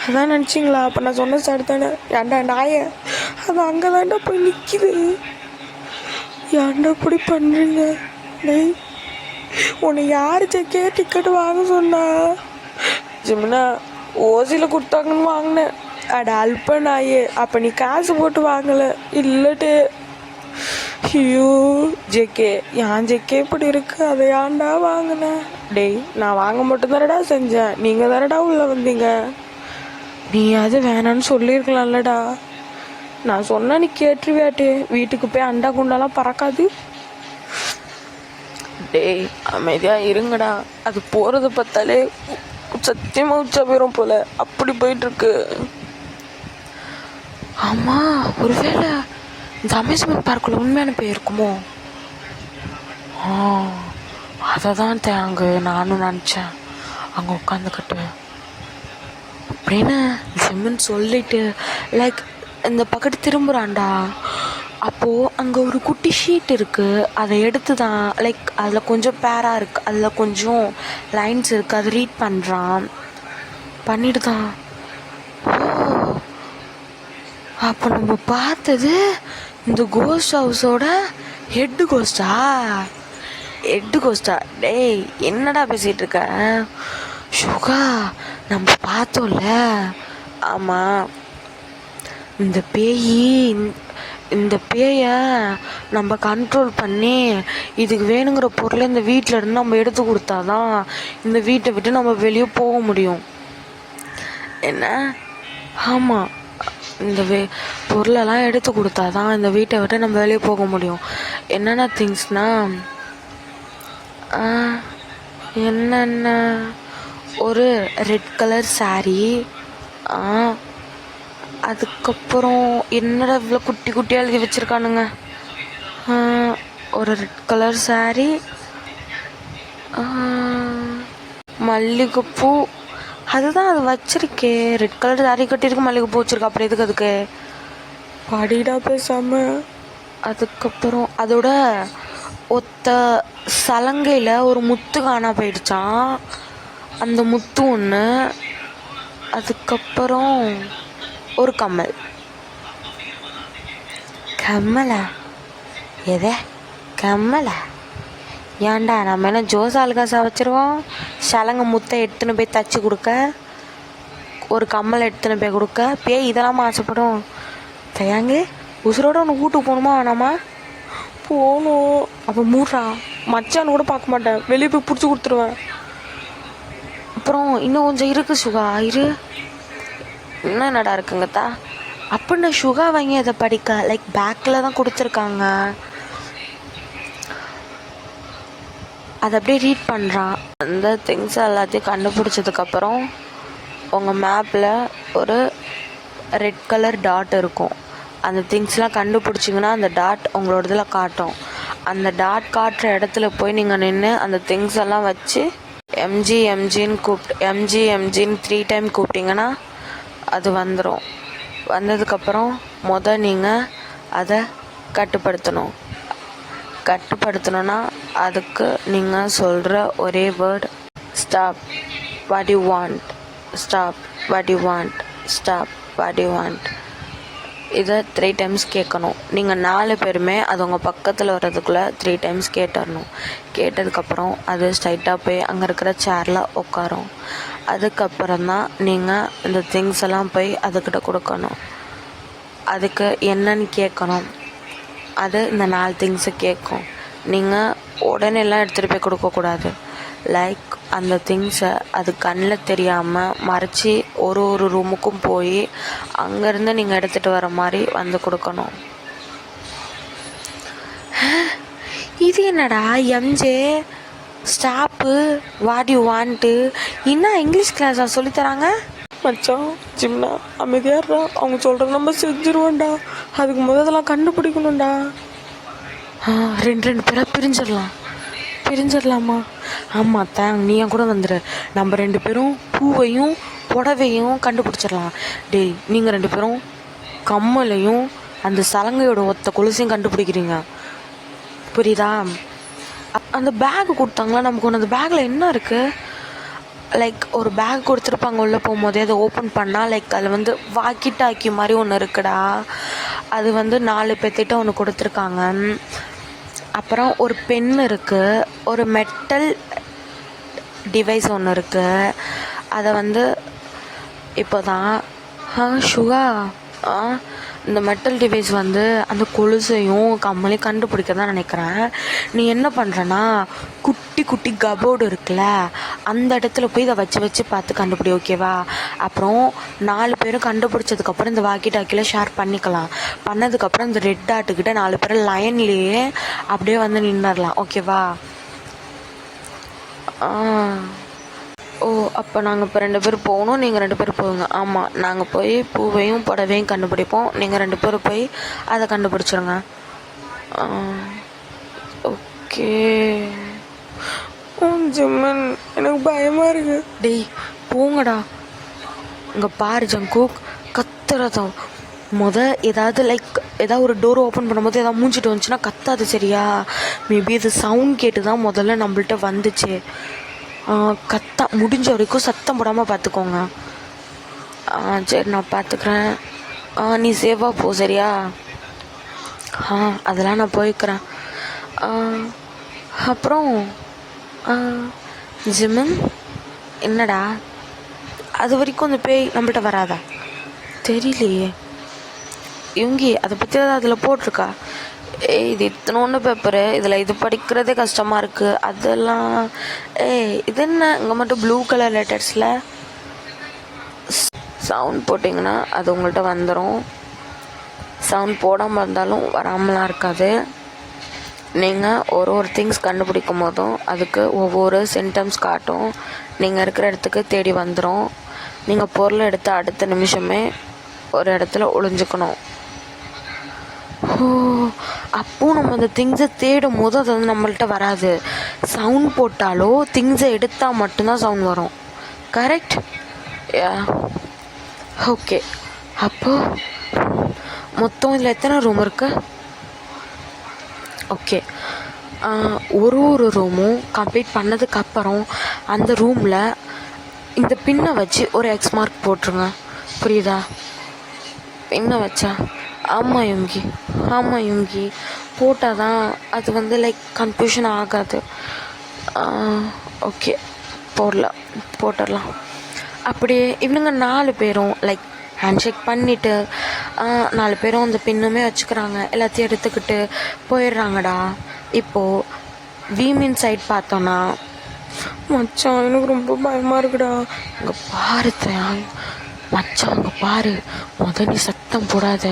அதான் நினச்சிங்களா? அப்போ நான் சொன்ன சார் தானே. ஏன்டா நாய அது அங்கே தாண்டா போய் நிற்கிது. ஏன்டா இப்படி பண்ணுறீங்க? டேய், உன்னை யார் ஜெக்கே டிக்கெட் வாங்க சொன்னா? ஜிம்னா ஓசியில் கொடுத்தாங்கன்னு வாங்கினேன். அட அல்ப நாயே, அப்போ நீ காசு போட்டு வாங்கலை இல்லட்டு. ஐயோ ஜெக்கே, ஏன் ஜெக்கே இப்படி இருக்கு? அதை ஏன்டா வாங்கினேன்? டேய், நான் வாங்க மட்டும் தானடா செஞ்சேன், நீங்கள் தானடா உள்ளே வந்தீங்க. நீ அது வேணான்னு சொல்லியிருக்கலாம்லடா. நான் சொன்னால் நீ கேட்டுருவியாட்டே. வீட்டுக்கு போய் அண்டா குண்டாலாம் பறக்காது. டேய் அமைதியாக இருங்கடா. அது போகிறத பார்த்தாலே சத்தியமாக உச்சா போயிடும் போல, அப்படி போயிட்டுருக்கு. ஆமாம், ஒருவேளை இந்த அம்யூஸ்மெண்ட் பார்க்குள்ள உண்மையான பேர் இருக்குமோ? அதை தான் அங்கே நானும் நினச்சேன், அங்கே உட்காந்துக்கிட்டு அப்படின்னு ஜிம்முன்னு சொல்லிட்டு லைக் இந்த பக்கத்து திரும்புகிறான்டா. அப்போது அங்கே ஒரு குட்டி ஷீட் இருக்குது. அதை எடுத்து தான் லைக் அதில் கொஞ்சம் பேராக இருக்குது, அதில் கொஞ்சம் லைன்ஸ் இருக்குது. அதை ரீட் பண்ணுறான். பண்ணிட்டு தான் அப்போ நம்ம பார்த்தது இந்த கோஸ்ட் ஹவுஸோட ஹெட்டு கோஸ்டா? டேய் என்னடா பேசிகிட்டு இருக்க? சுகா, நம்ம பார்த்தோம்ல. ஆமாம், இந்த பேயை நம்ம கண்ட்ரோல் பண்ணி இதுக்கு வேணுங்கிற பொருளை இந்த வீட்டில் இருந்து நம்ம எடுத்து கொடுத்தாதான் இந்த வீட்டை விட்டு நம்ம வெளியே போக முடியும். என்ன? ஆமாம், இந்த பொருளெல்லாம் எடுத்து கொடுத்தாதான் இந்த வீட்டை விட்டு நம்ம வெளியே போக முடியும். என்னென்ன திங்ஸ்னால் என்னென்ன, ஒரு ரெட் கலர் சாரீ, அதுக்கப்புறம் என்னடா இவ்வளோ குட்டி குட்டியாக எழுதி வச்சுருக்கானுங்க. ஒரு ரெட் கலர் சாரீ, மல்லிகைப்பூ, அதுதான் அது வச்சிருக்கே. ரெட் கலர் சாரீ கட்டியிருக்கு, மல்லிகைப்பூ வச்சுருக்கா. அப்புறம் எதுக்கு அதுக்கு படிடா பேசாம. அதுக்கப்புறம் அதோட ஒத்த சலங்கையில் ஒரு முத்து காணா போயிடுச்சான், அந்த முத்து ஒன்று. அதுக்கப்புறம் ஒரு கம்மலா? எதே கம்மலா? ஏன்டா நம்ம என்ன ஜோஸ் ஆளுகாசா வச்சுருவோம்? சலங்கை முத்தை எடுத்துன்னு போய் தச்சு கொடுக்க, ஒரு கம்மல் எடுத்துன்னு போய் கொடுக்க, பேய் இதெல்லாம் ஆசைப்படும். தயாங்க உசுரோட ஒன்று வீட்டுக்கு போகணுமா வேணாமா? போகணும். அப்போ மூடுறா, மச்சான்னு கூட பார்க்க மாட்டேன், வெளியே போய் பிடிச்சி கொடுத்துருவேன். அப்புறம் இன்னும் கொஞ்சம் இருக்குது சுகா, இன்னும் என்னடா இருக்குங்கத்தா? அப்படின்னு சுகா வாங்கி அதை படிக்க லைக் பேக்கில் தான் கொடுத்துருக்காங்க. அதை அப்படியே ரீட் பண்ணுறான். அந்த திங்ஸ் எல்லாத்தையும் கண்டுபிடிச்சதுக்கப்புறம் உங்கள் மேப்பில் ஒரு ரெட் கலர் டாட் இருக்கும். அந்த திங்ஸ்லாம் கண்டுபிடிச்சிங்கன்னா அந்த டாட் உங்களோட இதில் காட்டும். அந்த டாட் காட்டுற இடத்துல போய் நீங்கள் நின்று அந்த திங்ஸ் எல்லாம் வச்சு எம்ஜின்னு 3 டைம் கூப்பிட்டிங்கன்னா அது வந்துடும். வந்ததுக்கப்புறம் நீங்கள் அதை கட்டுப்படுத்தணும்னா அதுக்கு நீங்கள் சொல்கிற ஒரே word stop, what you want, stop, what you want, stop, what you want. இதை 3 டைம்ஸ் கேட்கணும். நீங்கள் 4 பேருமே அது உங்கள் பக்கத்தில் வர்றதுக்குள்ளே 3 டைம்ஸ் கேட்டுடணும். கேட்டதுக்கப்புறம் அது ஸ்ட்ரைட்டாக போய் அங்கே இருக்கிற சேரில் உட்காரும். அதுக்கப்புறம் தான் நீங்கள் இந்த திங்ஸ் எல்லாம் போய் அதுக்கிட்ட கொடுக்கணும். அதுக்கு என்னன்னு கேட்கணும். அது இந்த 4 திங்ஸை கேட்கும். நீங்கள் உடனேலாம் எடுத்துகிட்டு போய் கொடுக்கக்கூடாது. லைக் அந்த திங்ஸை அது கண்ணில் தெரியாமல் மறைச்சி ஒரு ரூமுக்கும் போய் அங்கேருந்து நீங்கள் எடுத்துகிட்டு வர மாதிரி வந்து கொடுக்கணும். இது என்னடா MJ stop, what you want, இன்னும் இங்கிலீஷ் கிளாஸாக சொல்லித்தராங்க? மச்சான் ஜிம்னா அமைதியாடுறா, அவங்க சொல்கிற நம்ம செஞ்சுருவோண்டா. அதுக்கு முதல்லாம் கண்டுபிடிக்கணும்டா. ரெண்டு பேராக பிரிஞ்சிடலாமா? ஆமாம் நீ என் கூட வந்துடு. நம்ம 2 பேரும் பூவையும் புடவையும் கண்டுபிடிச்சிடலாம். டேய், நீங்கள் 2 பேரும் கம்மலையும் அந்த சலங்கையோட ஒத்த கொலுசையும் கண்டுபிடிக்கிறீங்க, புரியுதா? அந்த பேக் கொடுத்தாங்களா நமக்கு ஒன்று. அந்த பேக்கில் என்ன இருக்குது? லைக் ஒரு பேக் கொடுத்துருப்பாங்க. உள்ளே போகும்போதே அதை ஓப்பன் பண்ணால் லைக் அதில் வந்து வாக்கி டாக்கி மாதிரி ஒன்று இருக்குடா. அது வந்து 4 பேர்த்திட்ட ஒன்று கொடுத்துருக்காங்க. அப்புறம் ஒரு பென் இருக்குது. ஒரு மெட்டல் டிவைஸ் ஒன்று இருக்குது. அதை வந்து இப்போ தான் ஷுகா இந்த மெட்டல் டிவைஸ் வந்து அந்த கொலுசையும் கம்மலையும் கண்டுபிடிக்க தான் நினைக்கிறேன். நீ என்ன பண்ணுறன்னா, குட்டி குட்டி கபோர்டு இருக்குல்ல, அந்த இடத்துல போய் இதை வச்சு பார்த்து கண்டுபிடி, ஓகேவா? அப்புறம் 4 பேரும் கண்டுபிடிச்சதுக்கப்புறம் இந்த வாக்கி டாக்கியில் ஷேர் பண்ணிக்கலாம். பண்ணதுக்கப்புறம் இந்த ரெட் டாட்டுக்கிட்ட 4 பேரும் லைன்லேயே அப்படியே வந்து நின்றுடலாம், ஓகேவா? ஓ, அப்போ நாங்கள் இப்போ 2 பேர் போகணும், நீங்கள் 2 பேர் போங்க. ஆமாம், நாங்கள் போய் பூவையும் புடவையும் கண்டுபிடிப்போம், நீங்கள் 2 பேரும் போய் அதை கண்டுபிடிச்சிருங்க. ஓகே. ஜிம்மன், எனக்கு பயமாக இருக்கு. டேய் போங்கடா. இங்கே பாரு ஜங்கூக், கத்துறதும் ஏதாவது லைக் ஏதாவது ஒரு டோர் ஓப்பன் பண்ணும்போது ஏதாவது மூஞ்சிட்டு வந்துச்சுன்னா கத்தாது, சரியா? மேபி இது சவுண்ட் கேட்டு தான் முதல்ல நம்மள்ட்ட வந்துச்சு. முடிஞ்ச வரைக்கும் சத்தம் போடாமல் பார்த்துக்கோங்க. சரி, நான் பார்த்துக்கிறேன். நீ சேஃபாக போ, சரியா? அதெல்லாம் நான் போய்க்கிறேன். அப்புறம் ஜிம்மன், என்னடா அது வரைக்கும் அந்த பேய் நம்மள்ட்ட வராதா? தெரியலையே. இவங்கி அதை பற்றி ஏதாவது அதில் போட்டிருக்கா? இது இத்தனோன்னு பேப்பரு, இதில் இது படிக்கிறதே கஷ்டமாக இருக்குது. அதெல்லாம் இது என்ன இங்கே மட்டும் ப்ளூ கலர் லெட்டர்ஸில் சவுண்ட் போட்டிங்கன்னா அது உங்கள்கிட்ட வந்துடும். சவுண்ட் போடாமல் இருந்தாலும் வராமலாம் இருக்காது. நீங்கள் ஒரு திங்ஸ் கண்டுபிடிக்கும் போதும் அதுக்கு ஒவ்வொரு சிம்டம்ஸ் காட்டும். நீங்கள் இருக்கிற இடத்துக்கு தேடி வந்துடும். நீங்கள் பொருளை எடுத்து அடுத்த நிமிஷமே ஒரு இடத்துல ஒளிஞ்சுக்கணும். அப்போ நம்ம அந்த திங்ஸை தேடும் போது அது வந்து நம்மள்கிட்ட வராது. சவுண்ட் போட்டாலோ திங்ஸை எடுத்தால் மட்டும்தான் சவுண்ட் வரும். கரெக்ட்? ஓகே. அப்போது மொத்தம் இதில் எத்தனை ரூம் இருக்கு? ஓகே, ஒரு ரூமும் கம்ப்ளீட் பண்ணதுக்கப்புறம் அந்த ரூமில் இந்த பின்னை வச்சு ஒரு எக்ஸ் மார்க் போட்டுருங்க, புரியுதா? பின்னை வச்சா ஆமாம் யுங்கி போட்டால் தான் அது வந்து லைக் கன்ஃபியூஷன் ஆகாது. ஓகே, போட்டுடலாம். அப்படியே இவனுங்க 4 பேரும் லைக் ஹேண்ட்ஷேக் பண்ணிவிட்டு 4 பேரும் அந்த பின்னுமே வச்சுக்கிறாங்க. எல்லாத்தையும் எடுத்துக்கிட்டு போயிடுறாங்கடா. இப்போது வீமின் சைட் பார்த்தோன்னா, மச்சான் எனக்கு ரொம்ப பயமாக இருக்குடா. இங்கே பாரு மச்சான், அங்கே பாரு. நீ சத்தம் போடாத,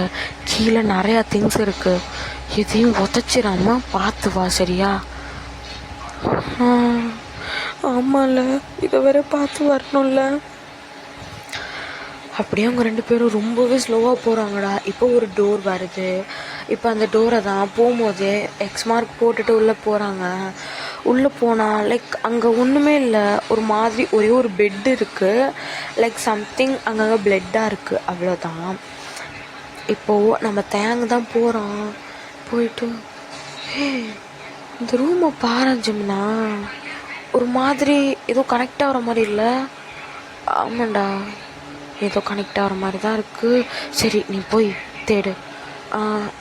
கீழே நிறையா திங்ஸ் இருக்குது. எதையும் உதச்சிடாம பார்த்து வா, சரியா? ஆமாம்ல, இதை வேற பார்த்து வரணும்ல. அப்படியே அவங்க 2 பேரும் ரொம்பவே ஸ்லோவாக போகிறாங்கடா. இப்போ ஒரு டோர் வருது. இப்போ அந்த டோரை தான் போகும்போதே எக்ஸ் மார்க் போட்டுட்டு உள்ளே போகிறாங்க. உள்ளே போனால் லைக் அங்கே ஒன்றுமே இல்லை. ஒரு மாதிரி ஒரே ஒரு பெட் இருக்குது. லைக் சம்திங் அங்கங்கே பிளட்டாக இருக்குது, அவ்வளோதான். இப்போது நம்ம தான் போகிறோம். போயிட்டு இந்த ரூமை பாரஞ்சோம்னா ஒரு மாதிரி ஏதோ கனெக்ட் ஆகிற மாதிரி இல்லை? ஆமாண்டா, ஏதோ கனெக்ட் ஆகிற மாதிரி தான் இருக்குது. சரி, நீ போய் தேடு.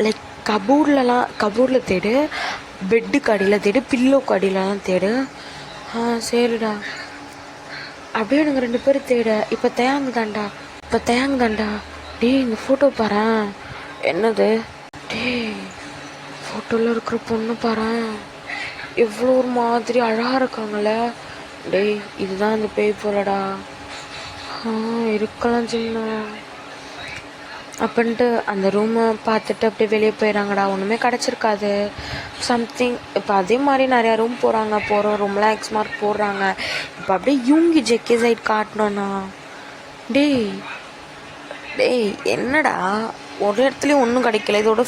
லைக் கபோர்டில் தேடு, பெட்டுக்கு அடியில் தேடு, பில்லோக்கு அடியிலலாம் தேடு. சரிடா. அப்படியே எனக்கு 2 பேரும் தேட. இப்போ தேங்குதாண்டா. டேய், இந்த ஃபோட்டோ பாரு. என்னது? டேய், ஃபோட்டோவில் இருக்கிற பொண்ணு பாரு, எவ்வளோ ஒரு மாதிரி அழகாக இருக்காங்கள. டேய், இதுதான் அந்த பேய் போலடா. இருக்கலாம் சின்ன. அப்படின்ட்டு அந்த ரூமை பார்த்துட்டு அப்படியே வெளியே போயிடறாங்கடா. ஒன்றுமே கிடச்சிருக்காது. சம்திங் இப்போ அதே மாதிரி நிறையா ரூம் போகிற ரூம்லாம் எக்ஸ் மார்க் போடுறாங்க. இப்போ அப்படியே யூங்கி ஜெக்கே சைட் காட்டணும்னா, டேய் என்னடா ஒரு இடத்துலையும் ஒன்றும் கிடைக்கல. இதோட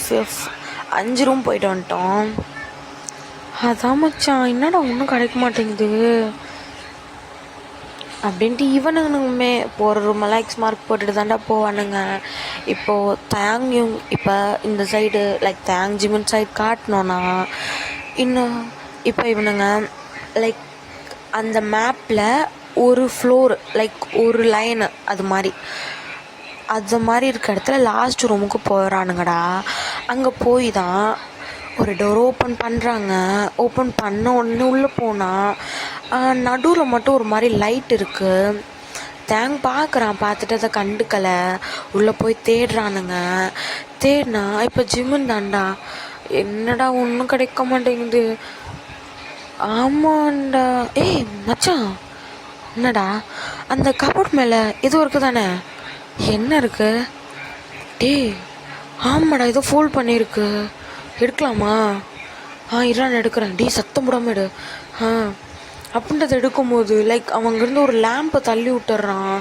5 ரூம் போயிட்டு வந்துட்டோம். அதான் மச்சான், என்னடா ஒன்றும் கிடைக்க மாட்டேங்குது அப்படின்ட்டு இவனுங்களுமே போகிற ரூமெல்லாம் எக்ஸ் மார்க் போட்டுட்டு தாண்டா போவானுங்க. இப்போது தேங்கும் இப்போ இந்த சைடு லைக் தேங் ஜிமின் சைடு காட்டினோன்னா இன்னும் இப்போ இவனுங்க லைக் அந்த மேப்பில் ஒரு ஃப்ளோர் லைக் ஒரு லைனு அது மாதிரி இருக்க இடத்துல லாஸ்ட் ரூமுக்கு போகிறானுங்கடா. அங்கே போய் தான் ஒரு டோர் ஓப்பன் பண்ணுறாங்க. ஓப்பன் பண்ண உடனே உள்ளே போனால் நடுவில் மட்டும் ஒரு மாதிரி லைட் இருக்குது. தேங் பார்த்துட்டு அதை கண்டுக்கலை. உள்ளே போய் தேடுறானுங்க. தேடினா இப்போ ஜிம்முன்னு தான்டா. என்னடா ஒன்றும் கிடைக்க மாட்டேங்குது. ஆமாண்டா. ஏய் மச்சான், என்னடா அந்த கபோர்ட் மேலே எதுவும் இருக்குது தானே? என்ன இருக்கு? டேய் ஆமாடா, ஏதோ ஃபோல்ட் பண்ணியிருக்கு. எடுக்கலாமா? இறான் எடுக்கிறேன். டீ சத்தம் போடாமல் எடு. அப்படின்றத எடுக்கும்போது லைக் அவங்கிருந்து ஒரு லேம்பை தள்ளி விட்டுறான்.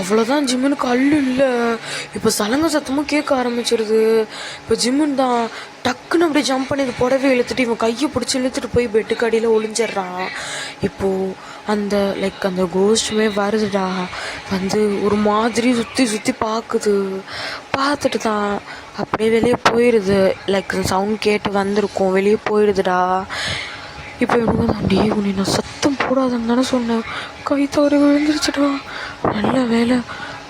அவ்வளோதான், ஜிம்முனுக்கு அல்லு இல்லை. இப்போ சலங்க சத்தமும் கேட்க ஆரம்பிச்சிருது. இப்போ ஜிம்முன் தான் டக்குன்னு அப்படியே ஜம்ப் பண்ணி இது புடவை இழுத்துட்டு இவன் கையை பிடிச்சி இழுத்துட்டு போய் பெட்டுக்கு அடியில் ஒளிஞ்சிட்றான். இப்போது அந்த லைக் அந்த கோஸ்ட்டுமே வருதுடா. வந்து ஒரு மாதிரி சுற்றி பார்க்குது. பார்த்துட்டு தான் அப்படியே வெளியே போயிடுது. லைக் சவுண்ட் கேட்டு வந்திருக்கும், வெளியே போயிடுதுடா. இப்போ இவங்க தான் டே உன்னை நான் சத்தம் போடாதுன்னு தானே சொன்னேன். கை தவறி விழுந்துருச்சுடா. நல்ல வேலை,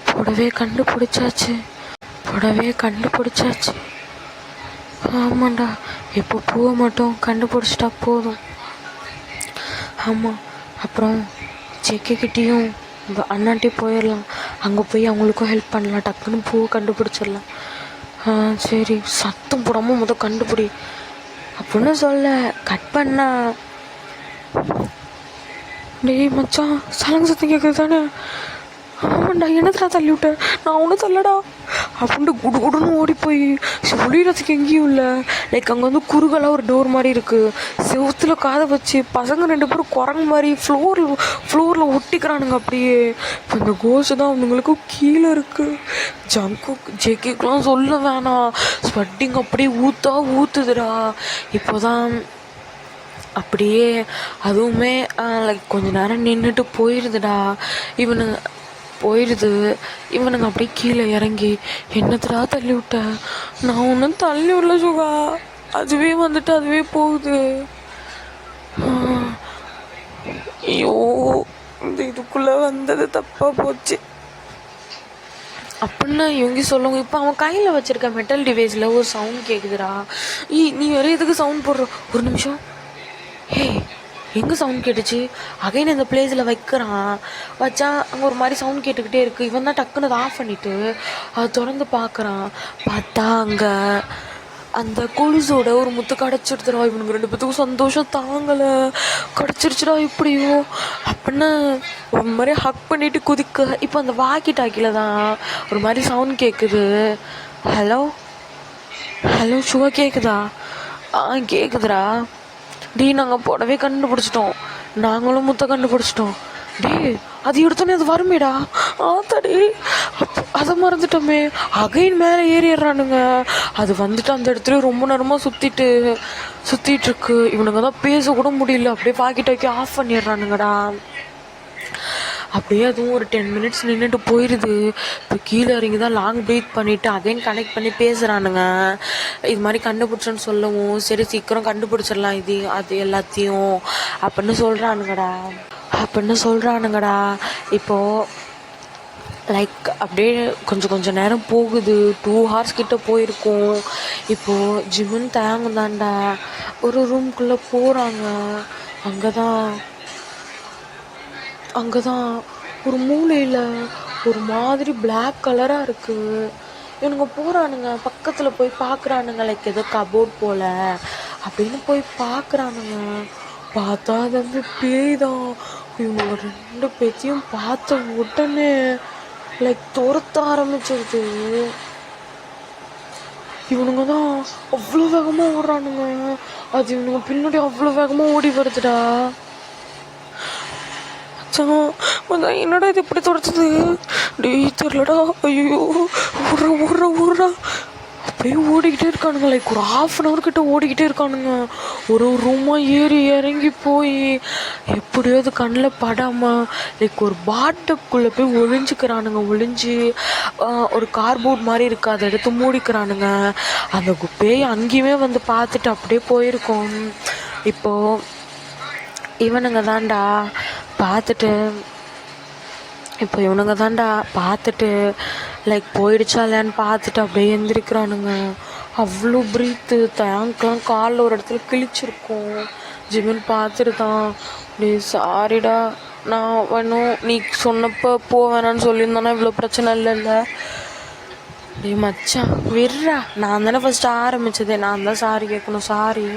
புடவே கண்டுபிடிச்சாச்சு. ஆமாண்டா, இப்போ பூவை மட்டும் கண்டுபிடிச்சிட்டா போதும். ஆமாம், அப்புறம் செக்கிக்கிட்டேயும் அண்ணாட்டையும் போயிடலாம். அங்கே போய் அவங்களுக்கும் ஹெல்ப் பண்ணலாம். டக்குன்னு பூவை கண்டுபிடிச்சிடலாம். சரி, சத்தம் போடாமல் கண்டுபிடி அப்படின்னு சொல்ல கட் பண்ணா. டேய் மச்சான், சலங்க சத்தம் கேட்குறது தானே? ஆமாண்டா, என்னத்துல தள்ளி விட்டேன்? நான் ஒன்றும் தள்ளடா அப்படின்ட்டு குடுன்னு ஓடி போய் ஒளிகிறதுக்கு எங்கேயும் இல்லை. லைக் அங்கே வந்து குறுகலாக ஒரு டோர் மாதிரி இருக்குது. செவுத்தில் காதை வச்சு பசங்க 2 பேரும் குரங்கு மாதிரி ஃப்ளோரில் ஒட்டிக்கிறானுங்க அப்படியே. இப்போ இந்த கோஸ்ட் தான் அவங்களுக்கும் கீழே இருக்குது. ஜெக்கிக்கெலாம் சொல்ல வேணாம், ஸ்வெட்டிங் அப்படியே ஊற்றுதுடா. இப்போதான் அப்படியே அதுவுமே லைக் கொஞ்ச நேரம் நின்றுட்டு போயிடுதுடா. இவனுங்க அப்படியே கீழே இறங்கி என்னத்தடா தள்ளி விட்ட? நான் ஒன்றும் தள்ளி விடல சுகா, அதுவே வந்துட்டு அதுவே போகுது. ஐயோ, இந்த இதுக்குள்ளே வந்தது தப்பாக போச்சு அப்படின்னு இவங்க சொல்லுங்க. இப்போ அவன் கையில் வச்சுருக்க மெட்டல் டிவைஸில் ஒரு சவுண்ட் கேட்குதுடா. நீ வேறு எதுக்கு சவுண்ட் போடுற? ஒரு நிமிஷம். ஹே, எங்கே சவுண்ட் கேட்டுச்சு? அகைன் இந்த பிளேஸில் வச்சா அங்கே ஒரு மாதிரி சவுண்ட் கேட்டுக்கிட்டே இருக்குது. இவன் தான் டக்குன்னு அதை ஆஃப் பண்ணிவிட்டு அதை திறந்து பார்க்குறான். பார்த்தா அங்கே அந்த கொலுசோட ஒரு முத்து கிடச்சிடுதுடா. இவனுக்கு 2 பேத்துக்கும் சந்தோஷம் தாங்கலை. கிடச்சிருச்சுடா இப்படியோ அப்படின்னு ஒரு மாதிரி ஹக் பண்ணிட்டு குதிக்க. இப்போ அந்த வாக்கி டாக்கியில் தான் ஒரு மாதிரி சவுண்ட் கேட்குது. ஹலோ சுகா, கேட்குதா? கேட்குதுடா. டே, நாங்கள் புடவே கண்டுபிடிச்சிட்டோம். நாங்களும் முத்த கண்டுபிடிச்சிட்டோம். டே, அது எடுத்தோன்னே அது வருமேடா. ஆத்தாடே, அதை மறந்துட்டோமே. அகைன் மேலே ஏறிடுறானுங்க. அது வந்துட்டு அந்த இடத்துல ரொம்ப நேரமாக சுற்றிட்டு இருக்கு. இவனுங்க தான் பேசக்கூட முடியல. அப்படியே பாக்கெட் ஆஃப் பண்ணிடுறானுங்கடா. அப்படியே அதுவும் ஒரு 10 மினிட்ஸ் நின்றுட்டு போயிடுது. இப்போ கீழே இறங்கி தான் லாங் ப்ரீத் பண்ணிவிட்டு அகைன் கனெக்ட் பண்ணி பேசுகிறானுங்க. இது மாதிரி கண்டுபிடிச்சோன்னு சொல்லவும், சரி சீக்கிரம் கண்டுபிடிச்சிடலாம் அது எல்லாத்தையும் அப்படின்னு சொல்கிறானுங்கடா. இப்போது லைக் அப்படியே கொஞ்சம் நேரம் போகுது. 2 hours கிட்ட போயிருக்கோம். இப்போது ஜிம்முன்னு தாண்டா ஒரு ரூம்குள்ளே போகிறாங்க. அங்கதான் ஒரு மூலையில் ஒரு மாதிரி பிளாக் கலராக இருக்குது. இவனுங்க போகிறானுங்க, பக்கத்தில் போய் பார்க்குறானுங்க. லைக் ஏதோ கபோர்ட் போல் அப்படின்னு போய் பார்க்குறானுங்க. பார்த்தா அது வந்து பேய் தான். இவங்க 2 பேத்தையும் பார்த்த உடனே லைக் துரத்த ஆரம்பிச்சிருது. இவனுங்க தான் அவ்வளோ வேகமாக ஓடுறானுங்க. அது இவனுங்க பின்னாடி அவ்வளோ வேகமாக ஓடி வருதுடா. என்னடா இது இப்படி துடைச்சது? டே தெரியலடா. ஐயோ, ஊர்றா அப்படியே ஓடிக்கிட்டே இருக்கானுங்க. லைக் ஒரு 1/2 கிட்ட ஓடிக்கிட்டே இருக்கானுங்க. ஒரு ரூமாக ஏறி இறங்கி போய் எப்படியாவது கண்ணில் படாமல் லைக் ஒரு பாட்டுக்குள்ளே போய் ஒளிஞ்சிக்கிறானுங்க. ஒளிஞ்சு ஒரு கார்போர்ட் மாதிரி இருக்குது, அதை எடுத்து மூடிக்கிறானுங்க. அந்த பேய் அங்கேயுமே வந்து பார்த்துட்டு அப்படியே போயிருக்கோம். இப்போது இவனுங்க தான்டா பார்த்துட்டு லைக் போயிடுச்சா இல்லையான்னு பார்த்துட்டு அப்படியே எழுந்திரிக்கிறானுங்க. அவ்வளோ ப்ரீத்து, டேங்க்லாம் காலில் ஒரு இடத்துல கிழிச்சிருக்கும். ஜிமின் பார்த்துட்டு தான் அப்படியே சாரிடா, நான் வேணும் நீ சொன்னப்போ வேணான்னு சொல்லியிருந்தானா இவ்வளோ பிரச்சனை இல்லைல்ல. அப்படியே மச்சான் விட்றா, நான் தானே ஃபஸ்ட்டு ஆரம்பித்ததே, நான் தான் சாரி கேட்கணும், சாரி.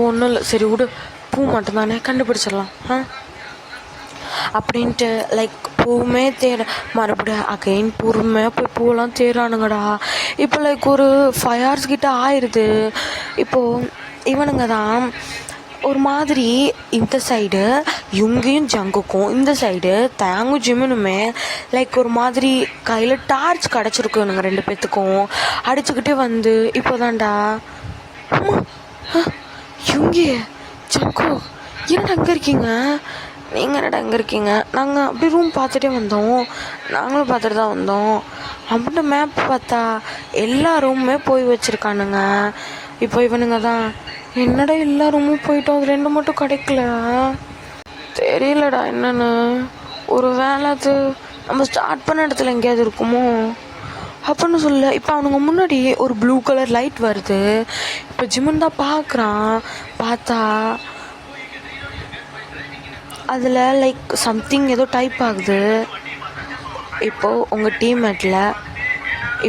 ஒன்றும் இல்லை, சரி விடு, பூ மட்டும்தானே கண்டுபிடிச்சிடலாம் அப்படின்ட்டு லைக் பூவுமே மறுபடியும் அகைன் பொறுமையாக போய் பூவெல்லாம் தேடுறானுங்கடா. இப்போ லைக் ஒரு 5 hours கிட்ட ஆயிடுது. இப்போது இவனுங்க தான் ஒரு மாதிரி இந்த சைடு யுங்கியும் ஜங்குக்கும், இந்த சைடு தேங்கும் ஜிமினுமே லைக் ஒரு மாதிரி கையில் டார்ச் கிடச்சிருக்கும் இவனுங்க 2 பேர்த்துக்கும். அடிச்சுக்கிட்டே வந்து இப்போதான்டா யுங்கி ஜங்கு என்னடா அங்கே இருக்கீங்க, நீங்கள் என்னடா அங்கே இருக்கீங்க, நாங்கள் அப்படி ரூம் பார்த்துட்டே வந்தோம், நாங்களும் பார்த்துட்டு தான் வந்தோம் அப்படின்ட்டு மேப் பார்த்தா எல்லா ரூமுமே போய் வச்சுருக்கானுங்க. இப்போ இவனுங்க தான் என்னடா எல்லா ரூமும் போயிட்டோம், அது 2 மட்டும் கிடைக்கல, தெரியலடா என்னன்னு. ஒரு வேலை அது நம்ம ஸ்டார்ட் பண்ண இடத்துல எங்கேயாவது இருக்குமோ அப்படின்னு சொல்ல. இப்போ அவனுங்க முன்னாடி ஒரு ப்ளூ கலர் லைட் வருது. இப்போ ஜிமன் தான் பார்க்குறான். பார்த்தா அதில் லைக் சம்திங் ஏதோ டைப் ஆகுது. இப்போது உங்கள் டீம்மேட்டில்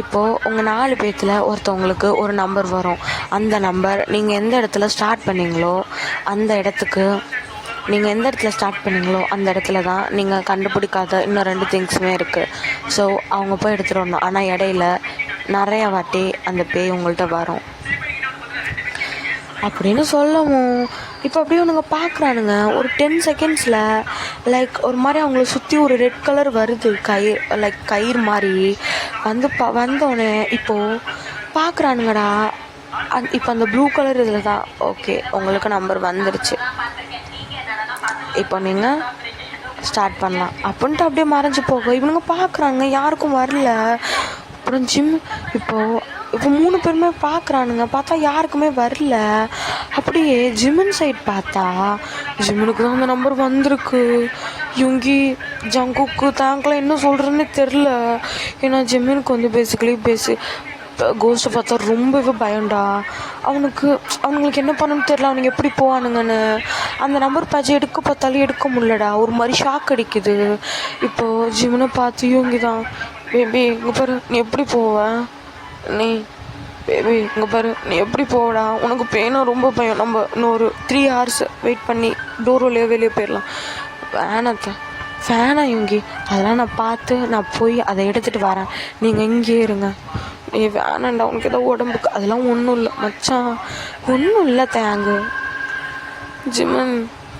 இப்போது உங்கள் 4 பேர்த்தில் ஒருத்தவங்களுக்கு ஒரு நம்பர் வரும். அந்த நம்பர் நீங்கள் எந்த இடத்துல ஸ்டார்ட் பண்ணீங்களோ அந்த இடத்துல தான் நீங்கள் கண்டுபிடிக்காத இன்னும் 2 திங்ஸுமே இருக்குது. ஸோ அவங்க போய் எடுத்துகிட்டு வரணும். ஆனால் இடையில நிறையா வாட்டி அந்த பேய் உங்கள்கிட்ட வரும் அப்படின்னு சொல்லவும். இப்போ அப்படியே அவனுங்க பார்க்குறானுங்க. ஒரு 10 secondsல லைக் ஒரு மாதிரி அவங்கள சுற்றி ஒரு ரெட் கலர் வருது, கயிறு மாதிரி வந்தோடனே இப்போது பார்க்குறானுங்கடா. இப்போ அந்த ப்ளூ கலர் இதில் தான் ஓகே உங்களுக்கு நம்பர் வந்துருச்சு, இப்போ நீங்கள் ஸ்டார்ட் பண்ணலாம் அப்படின்ட்டு அப்படியே மறைஞ்சு போக இவனுங்க பார்க்குறாங்க, யாருக்கும் வரல. அப்புறம் இப்போ 3 பேருமே பார்க்குறானுங்க, பார்த்தா யாருக்குமே வரல. அப்படியே ஜிமின் சைட் பார்த்தா ஜிமினுக்கு தான் அந்த நம்பர் வந்திருக்கு. யுங்கி ஜங்குக்கு தேங்க்லாம் என்ன சொல்கிறேன்னே தெரில. ஏன்னா ஜிமினுக்கு வந்து பேசிக்கலி கோஸ்ட்டை பார்த்தா ரொம்பவே பயம்டா. அவனுங்களுக்கு என்ன பண்ணணும்னு தெரில, அவனுங்க எப்படி போவானுங்கன்னு. அந்த நம்பர் பேட்சை எடுக்க பார்த்தாலும் எடுக்க முடியலடா, ஒரு மாதிரி ஷாக் அடிக்குது. இப்போது ஜிமினை பார்த்து யுங்கி தான் பேபி இங்கே பாரு நீ எப்படி போவ, பேபி இங்கே பாரு நீ எப்படி போவடா, உனக்கு பேனா ரொம்ப பயம், நம்ம இன்னொரு 3 hours வெயிட் பண்ணி டோர் வழியாக வெளியே போயிடலாம். ஃபேனா யுங்கி அதெல்லாம் நான் பார்த்து நான் போய் அதை எடுத்துகிட்டு வரேன், நீங்கள் இங்கேயே இருங்க. நீ வேணாண்டா, உனக்கு ஏதோ உடம்புக்கு அதெல்லாம் ஒன்றும் இல்லை மச்சான், ஒன்றும் இல்லை தேங்கு. ஜிமன்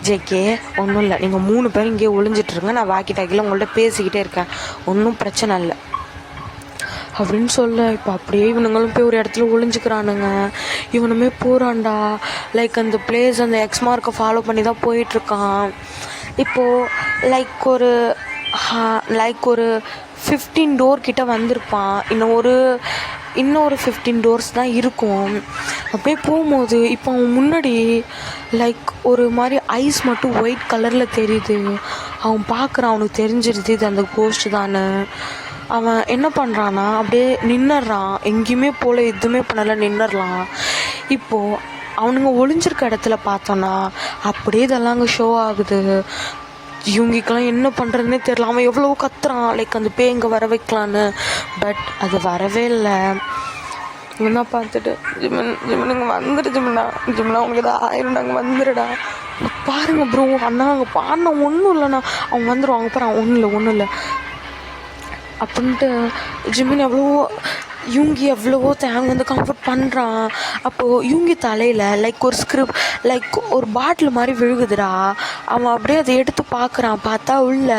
ஜேகே ஒன்றும் இல்லை, நீங்கள் 3 பேரும் இங்கேயே ஒளிஞ்சிட்ருங்க, நான் வாக்கி டாக்கியில் உங்கள்கிட்ட பேசிக்கிட்டே இருக்கேன், ஒன்றும் பிரச்சனை இல்லை அப்படின்னு சொல்ல. இப்போ அப்படியே இவனுங்களும் போய் ஒரு இடத்துல ஒளிஞ்சிக்கிறானுங்க. இவனுமே போகிறான்டா. லைக் அந்த பிளேஸ் அந்த எக்ஸ் மார்க்கை ஃபாலோ பண்ணி தான் போயிட்டுருக்கான். இப்போது லைக் ஒரு 15 டோர் கிட்ட வந்திருப்பான். இன்னும் ஒரு 15 டோர்ஸ் தான் இருக்கும். அப்படியே போகும்போது இப்போ அவன் முன்னாடி லைக் ஒரு மாதிரி ஐஸ் மட்டும் ஒயிட் கலரில் தெரியுது. அவன் பார்க்குறான், அவனுக்கு தெரிஞ்சிருது இது அந்த கோஸ்ட்டு தானே. அவன் என்ன பண்ணுறான்னா அப்படியே நின்னுறான், எங்கேயுமே போல் எதுவுமே பண்ணலை, நின்னுடலாம். இப்போது அவனுங்க ஒளிஞ்சிருக்க இடத்துல பார்த்தோன்னா அப்படியே இதெல்லாம் அங்கே ஷோ ஆகுது. இவங்களுக்கெல்லாம் என்ன பண்ணுறதுனே தெரில. அவன் எவ்வளவோ கத்துறான் லைக் அந்த பேய் இங்கே வர வைக்கலான்னு, பட் அது வரவே இல்லை. இவன் தான் பார்த்துட்டு ஜிமனுங்க வந்துடு ஜிம்னா உங்களுக்கு ஏதாவது ஆயிரம் அங்கே வந்துடுடா, பாருங்க ப்ரோ அண்ணா அங்கே பாடினா ஒன்றும் இல்லைண்ணா, அவன் வந்துடும், அங்கே பாரு ஒன்றும் இல்லை அப்படின்ட்டு ஜிமின் யூங்கி எவ்வளவோ தேங்க வந்து கம்ஃபர்ட் பண்ணுறான். அப்போது யூங்கி தலையில் லைக் ஒரு லைக் ஒரு பாட்டில் மாதிரி விழுகுதுடா. அவன் அப்படியே அதை எடுத்து பார்க்குறான். பார்த்தா உள்ள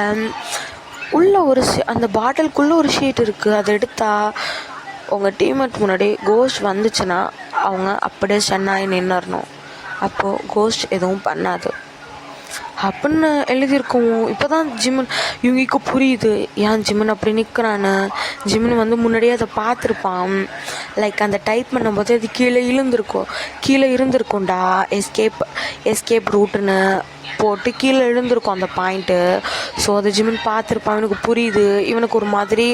உள்ள ஒரு அந்த பாட்டிலுக்குள்ளே ஒரு ஷீட் இருக்குது. அதை எடுத்தா உங்கள் டீம்மேட் முன்னாடி கோஸ்ட் வந்துச்சுன்னா அவங்க அப்படியே சென்னாகி நின்றுடணும். அப்போது கோஸ்ட் எதுவும் பண்ணாது அப்படின்னு எழுதியிருக்கோம். இப்போ தான் ஜிம்மன் இவங்களுக்கு புரியுது ஏன் ஜிம்மன் அப்படி நிற்கிறான்னு. ஜிம்மன் வந்து முன்னாடியே அதை பார்த்துருப்பான். லைக் அந்த டைப் பண்ணும்போது அது கீழே இருந்திருக்கும்டா எஸ்கேப் ரூட்டுன்னு போட்டு கீழே எழுந்திருக்கும் அந்த பாயிண்ட்டு. ஸோ அதை ஜிமின் பார்த்துருப்பான். இவனுக்கு புரியுது. இவனுக்கு ஒரு மாதிரி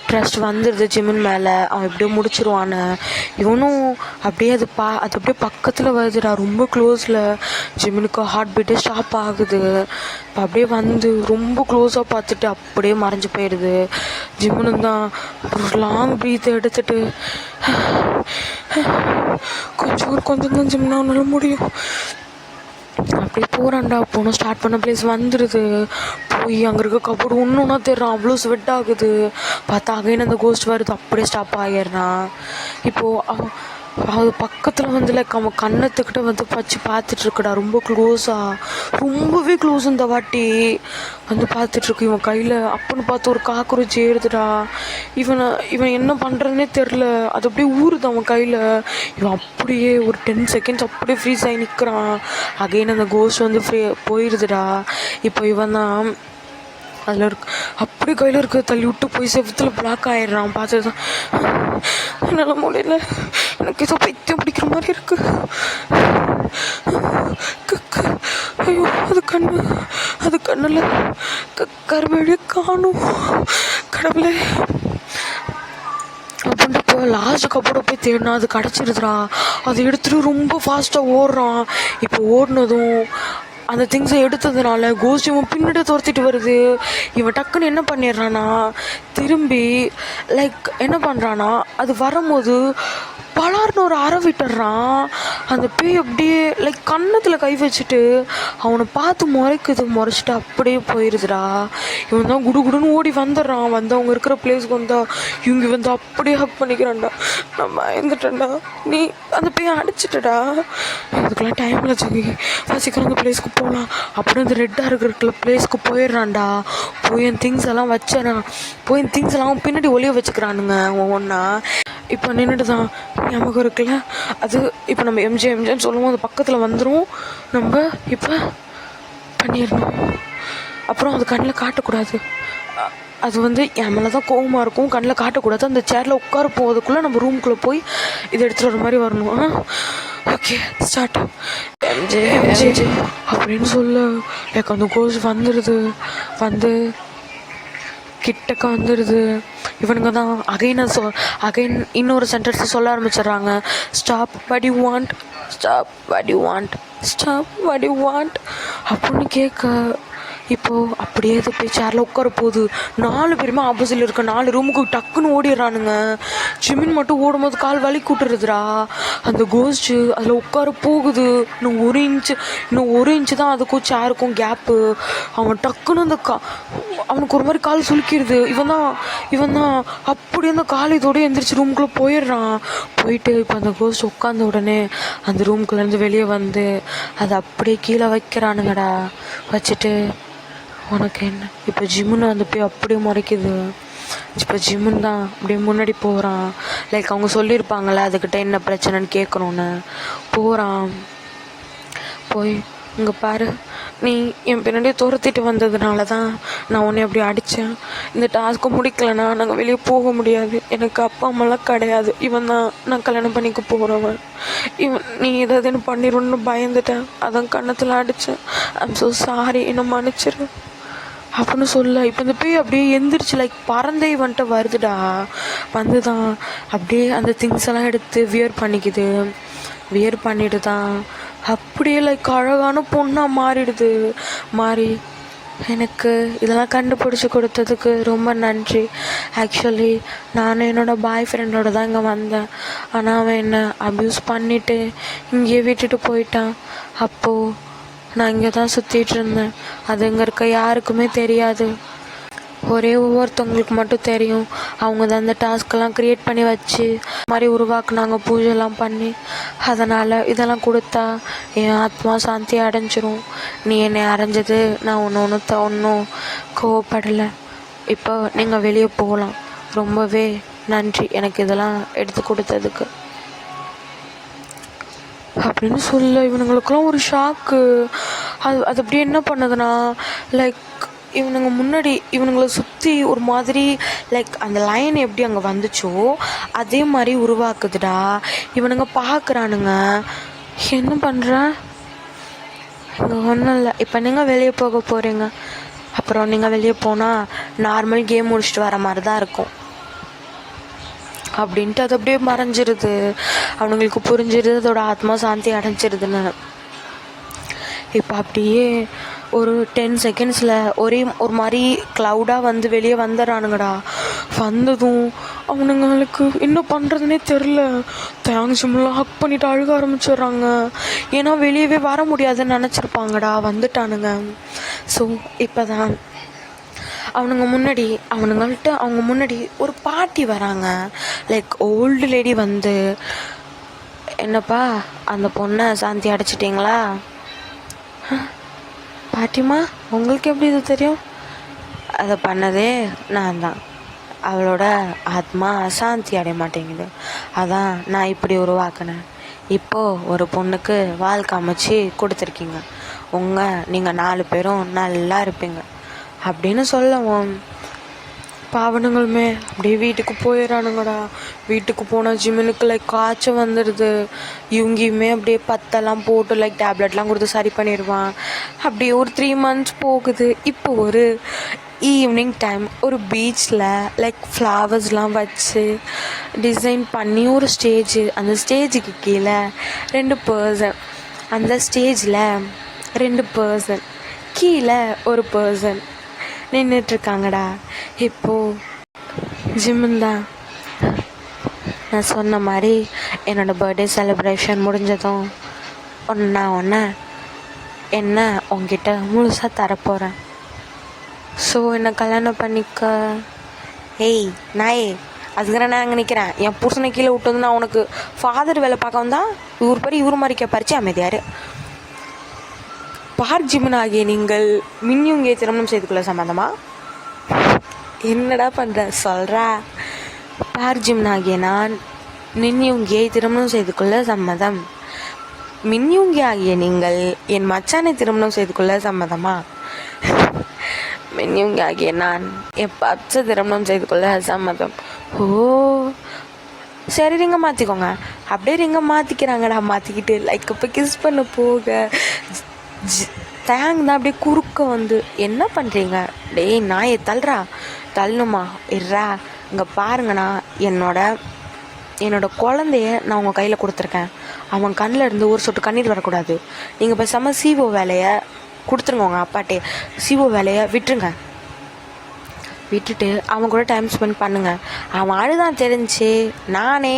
ட்ரஸ்ட் வந்துடுது ஜிமின் மேலே. அவன் எப்படியோ முடிச்சிருவான்னு. இவனும் அப்படியே அது அப்படியே பக்கத்தில் வருதுடா, ரொம்ப க்ளோஸில். ஜிமினுக்கு ஹார்ட் பீட்டே ஸ்டாப் ஆகுது. இப்போ அப்படியே வந்து ரொம்ப க்ளோஸாக பார்த்துட்டு அப்படியே மறைஞ்சு போயிடுது. ஜிமினும் தான் ஒரு லாங் ப்ரீத் எடுத்துட்டு கொஞ்சம் தான் ஜிம்னா அவனால முடியும் அப்படியே போகிறான்டா. போனோம் ஸ்டார்ட் பண்ண பிளேஸ் வந்துடுது. போய் அங்கே இருக்க கபோர்டு ஒன்றுனா தெரிறான். அவ்வளோ ஸ்வெட் ஆகுது. பார்த்தா அகைன் அந்த கோஸ்ட் வருது. அப்படியே ஸ்டாப் ஆகிடுறான். இப்போது அது பக்கத்தில் வந்து லைக் அவன் கண்ணத்துக்கிட்ட வந்து பார்த்துட்ருக்குடா. ரொம்ப ரொம்பவே க்ளோஸ். இந்த வாட்டி வந்து பார்த்துட்ருக்கு. இவன் கையில் அப்பன்னு பார்த்து ஒரு காக்ரோச் ஏறுதுடா. இவன் என்ன பண்ணுறதுனே தெரில. அது அப்படியே ஊறுது அவன் கையில். இவன் அப்படியே ஒரு 10 செகண்ட்ஸ் அப்படியே ஃப்ரீஸ் ஆகி நிற்கிறான். அகைன் அந்த கோஸ்ட் வந்து போயிடுதுடா. இப்போ இவன் தான் அதில் அப்படியே கையில் இருக்க தள்ளி விட்டு போய் செவத்தில் பிளாக் ஆயிடுறான். பார்த்துட்டு தான் என்னால் முடியல, எனக்கு ஏதோ பைத்தியம் பிடிக்கிற மாதிரி இருக்கு. ஐயோ அது கண்ணில் கருவழியை காணும் கடவுளே அப்படின்ட்டு போய் லாஸ்ட் கப்போட போய் தேடினா அது கிடச்சிருதுடா. அதை எடுத்துகிட்டு ரொம்ப ஃபாஸ்ட்டாக ஓடுறான். இப்போ ஓடினதும் அந்த திங்ஸை எடுத்ததுனால கோஸ்ட் இவன் பின்னாடி துரத்திட்டு வருது. இவன் டக்குன்னு என்ன பண்ணிடுறானா, திரும்பி லைக் என்ன பண்ணுறான்னா, அது வரும்போது பலார்னு ஒரு அறை விட்டுடுறான். அந்த பேய் அப்படியே லைக் கன்னத்தில் கை வச்சுட்டு அவனை பார்த்து முறைச்சிட்டு அப்படியே போயிடுதுடா. இவன் தான் குடுன்னு ஓடி வந்துடுறான். வந்து அவங்க இருக்கிற பிளேஸ்க்கு வந்தா இவங்க வந்து அப்படியே ஹக் பண்ணிக்கிறான்டா. நான் பயந்துட்டேன்டா. நீ அந்த பேயை அடிச்சிட்டடா. அதுக்கெல்லாம் டைமில் சீக்கிரம் அந்த பிளேஸ்க்கு போகலாம் அப்படின்னு அந்த ரெட்டாக இருக்கிற பிளேஸ்க்கு போயிடுறான்டா. போய் என் திங்ஸ் எல்லாம் வச்சிடறான். போய் என் திங்ஸ் எல்லாம் பின்னாடி ஒளிய வச்சுக்கிறானுங்க ஒவ்வொன்றா. இப்போ நின்றுட்டு தான் ஞாபகம் இருக்குல்ல, அது இப்போ நம்ம எம்ஜின்னு சொல்லுவோம். அது பக்கத்தில் வந்துடும். நம்ம இப்போ பண்ணிடணும். அப்புறம் அது கண்ணில் காட்டக்கூடாது. அது வந்து என் மேலே தான் கோவமாக இருக்கும். கண்ணில் காட்டக்கூடாது. அந்த சேரில் உட்கார போகிறதுக்குள்ளே நம்ம ரூம்குள்ளே போய் இதை எடுத்துகிட்டு வர மாதிரி வரணும். Okay start. எம்ஜே அப்படின்னு சொல்ல எனக்கு அந்த கோஸ் வந்துடுது. வந்து கிட்டக்க வந்துடுது. இவனுங்க தான் அகைன் இன்னொரு சென்டென்ஸை சொல்ல ஆரம்பிச்சிடுறாங்க. ஸ்டாப் வாட் யூ வாண்ட் அப்படின்னு கேட்க இப்போது அப்படியே இது போய் சேரில் உட்கார போகுது. 4 பேருமே ஆப்போசிட்டில் இருக்க 4 ரூமுக்கு டக்குன்னு ஓடிடுறானுங்க. ஜிமின் மட்டும் ஓடும்போது கால் வலி கூட்டுறதுடா. அந்த கோஸ்ட்டு அதில் உட்கார போகுது. இன்னும் ஒரு இன்ச்சு தான் அதுக்கும் சேருக்கும் கேப்பு. அவன் டக்குன்னு அந்த அவனுக்கு ஒரு மாதிரி கால் சுலுக்கிடுது. இவன் தான் அப்படி அந்த கால் இதோடய எந்திரிச்சு ரூமுக்குள்ளே போயிடுறான். போயிட்டு இப்போ அந்த கோஸ்ட் உட்காந்த உடனே அந்த ரூமுக்குள்ளேருந்து வெளியே வந்து அதை அப்படியே கீழே வைக்கிறானுங்கடா. வச்சுட்டு உனக்கு என்ன இப்போ ஜிம்முன்னு வந்து போய் அப்படியே முறைக்குது. இப்போ ஜிம்முன்னு தான் அப்படியே முன்னாடி போகிறான். லைக் அவங்க சொல்லியிருப்பாங்கள்ல அதுக்கிட்ட என்ன பிரச்சனைன்னு கேட்கணுன்னு போகிறான். போய் இங்கே பாரு, நீ என் பின்னாடியே துரத்திட்டு வந்ததுனால தான் நான் உன்னை அப்படி அடித்தேன். இந்த டாஸ்க்கை முடிக்கலைன்னா நாங்கள் வெளியே போக முடியாது. எனக்கு அப்பா அம்மாலாம் கிடையாது. இவன் தான் நான் கல்யாணம் பண்ணிக்க போகிறவன். நீ ஏதாவது பண்ணிடுவோன்னு பயந்துட்டேன். அதான் கன்னத்தில் அடித்தேன். ஐம் ஸோ சாரி, என்னை மன்னிச்சிரு அப்படின்னு சொல்ல. இப்போ இந்த பேய் அப்படியே எந்திரிச்சு லைக் பறந்தே வந்துட்டு வருதுடா. வந்து தான் அப்படியே அந்த திங்ஸ் எல்லாம் எடுத்து வியர் பண்ணிட்டு தான் அப்படியே லைக் அழகான பொண்ணாக மாறி எனக்கு இதெல்லாம் கண்டுபிடிச்சி கொடுத்ததுக்கு ரொம்ப நன்றி. ஆக்சுவலி நான் என்னோடய பாய் ஃப்ரெண்டோட தான் இங்கே வந்தேன். ஆனால் அவன் என்னை அப்யூஸ் பண்ணிவிட்டு இங்கேயே விட்டுட்டு போயிட்டான். அப்போது நான் இங்கே தான் சுற்றிட்டு இருந்தேன். அது இங்கே இருக்க யாருக்குமே தெரியாது. ஒவ்வொருத்தவங்களுக்கு மட்டும் தெரியும். அவங்க தான் அந்த டாஸ்க்கெல்லாம் க்ரியேட் பண்ணி வச்சு மாதிரி உருவாக்குனாங்க, பூஜைலாம் பண்ணி. அதனால் இதெல்லாம் கொடுத்தா என் ஆத்மா சாந்தி அடைஞ்சிரும். நீ என்னை அரைஞ்சது நான் ஒன்றும் கோவப்படலை. இப்போ நீங்கள் வெளியே போகலாம். ரொம்பவே நன்றி எனக்கு இதெல்லாம் எடுத்து கொடுத்ததுக்கு அப்படின்னு சொல்ல இவனுங்களுக்கெல்லாம் ஒரு ஷாக்கு. அது அப்படியே என்ன பண்ணுதுன்னா, லைக் இவனுங்க முன்னாடி இவனுங்களை சுற்றி ஒரு மாதிரி லைக் அந்த லைன் எப்படி அங்கே வந்துச்சோ அதே மாதிரி உருவாக்குதுடா. இவனுங்க பார்க்குறானுங்க. என்ன பண்ணுற? இங்கே ஒன்றும் இல்லை. இப்போ நீங்கள் வெளியே போக போகிறீங்க. அப்புறம் நீங்கள் வெளியே போனால் நார்மல் கேம் முடிச்சுட்டு வர மாதிரி தான் இருக்கும் அப்படின்ட்டு அது அப்படியே மறைஞ்சிருது. அவனுங்களுக்கு புரிஞ்சிருது அதோட ஆத்மா சாந்தி அடைஞ்சிருதுன்னு. இப்போ அப்படியே ஒரு 10 செகண்ட்ஸில் ஒரு மாதிரி க்ளவுடாக வந்து வெளியே வந்துடுறானுங்கடா. வந்ததும் அவனுங்களுக்கு என்ன பண்ணுறதுனே தெரில. தேங்க்ஸ்மெல்லாம் ஹக் பண்ணிவிட்டு அழுக ஆரம்பிச்சிடுறாங்க. ஏன்னா வெளியவே வர முடியாதுன்னு நினச்சிருப்பாங்கடா. வந்துட்டானுங்க. ஸோ இப்போ தான் அவங்க முன்னாடி ஒரு பாட்டி வராங்க. லைக் ஓல்டு லேடி வந்து, என்னப்பா அந்த பொண்ணை சாந்தி அடைச்சிட்டிங்களா? பாட்டிமா உங்களுக்கு எப்படி இது தெரியும்? அதை பண்ணதே நான் தான். அவளோட ஆத்மா சாந்தி அடைய மாட்டேங்குது, அதான் நான் இப்படி உருவாக்கினேன். இப்போது ஒரு பொண்ணுக்கு வாழ்க்கை அமைச்சு கொடுத்துருக்கீங்க. நீங்கள் 4 பேரும் நல்லா இருப்பீங்க அப்படின்னு சொல்லவும் பாவனுங்களுமே அப்படியே வீட்டுக்கு போயிடறானுங்கடா. வீட்டுக்கு போனால் ஜிம்முனுக்கு லைக் காய்ச்சல் வந்துடுது. இவங்கியுமே அப்படியே பத்தெல்லாம் போட்டு லைக் டேப்லெட்லாம் கொடுத்து சரி பண்ணிடுவான். அப்படியே ஒரு 3 months போகுது. இப்போ ஒரு ஈவினிங் டைம் ஒரு பீச்சில் லைக் ஃப்ளவர்ஸ்லாம் வச்சு டிசைன் பண்ணி ஒரு ஸ்டேஜ், அந்த ஸ்டேஜுக்கு கீழே 2 பர்சன், அந்த ஸ்டேஜில் 2 பர்சன், கீழே ஒரு பர்சன் நின்றுட்டுருக்காங்கடா. இப்போது ஜிம்முன்னு தான் நான் சொன்ன மாதிரி என்னோடய பர்த்டே செலிப்ரேஷன் முடிஞ்சதும் ஒன்று என்ன உங்ககிட்ட முழுசாக தரப்போகிறேன். ஸோ என்னை கல்யாணம் பண்ணிக்க. ஏய் நாயே, அதுக்கு நான் அங்கே நிற்கிறேன். என் புருஷனை கீழே விட்டு வந்து நான் உனக்கு ஃபாதர் வேலை பார்க்க வந்தால் இவர் மாதிரி பறிச்சு அமைதியார். பார்ஜிமன் ஆகிய நீங்கள் மின்யுங்கே திருமணம் செய்து கொள்ள சம்மந்தமா? என்னடா பண்ணுற சொல்கிறா? பார்ஜிமன் ஆகிய நான் மின்யுங்கியை திருமணம் செய்து கொள்ள சம்மதம். மின்யுங்கி ஆகிய நீங்கள் என் மச்சானை திருமணம் செய்து கொள்ள சம்மதமா? மின்யுங்கி ஆகிய நான் என் பச்சை திருமணம் செய்து கொள்ள சம்மதம். ஓ சரி, ரிங்க மாற்றிக்கோங்க. அப்படியே ரிங்க மாற்றிக்கிறாங்கடா. மாற்றிக்கிட்டு லைக் இப்போ கிஸ் பண்ண போக தேங் தான் அப்படியே குறுக்க வந்து, என்ன பண்ணுறீங்க? டேய் நாயை தள்ளணுமா? இர்றா இங்கே பாருங்கண்ணா, என்னோட குழந்தைய நான் உங்கள் கையில் கொடுத்துருக்கேன். அவன் கண்ணில் இருந்து ஒரு சொட்டு கண்ணீர் வரக்கூடாது. நீங்கள் பேசாமல் சிஓ வேலையை கொடுத்துருங்க. உங்கள் அப்பாட்டே சிஓ வேலையை விட்டுட்டு அவன் கூட டைம் ஸ்பெண்ட் பண்ணுங்கள். அவன் அழுதான் தெரிஞ்சு நான்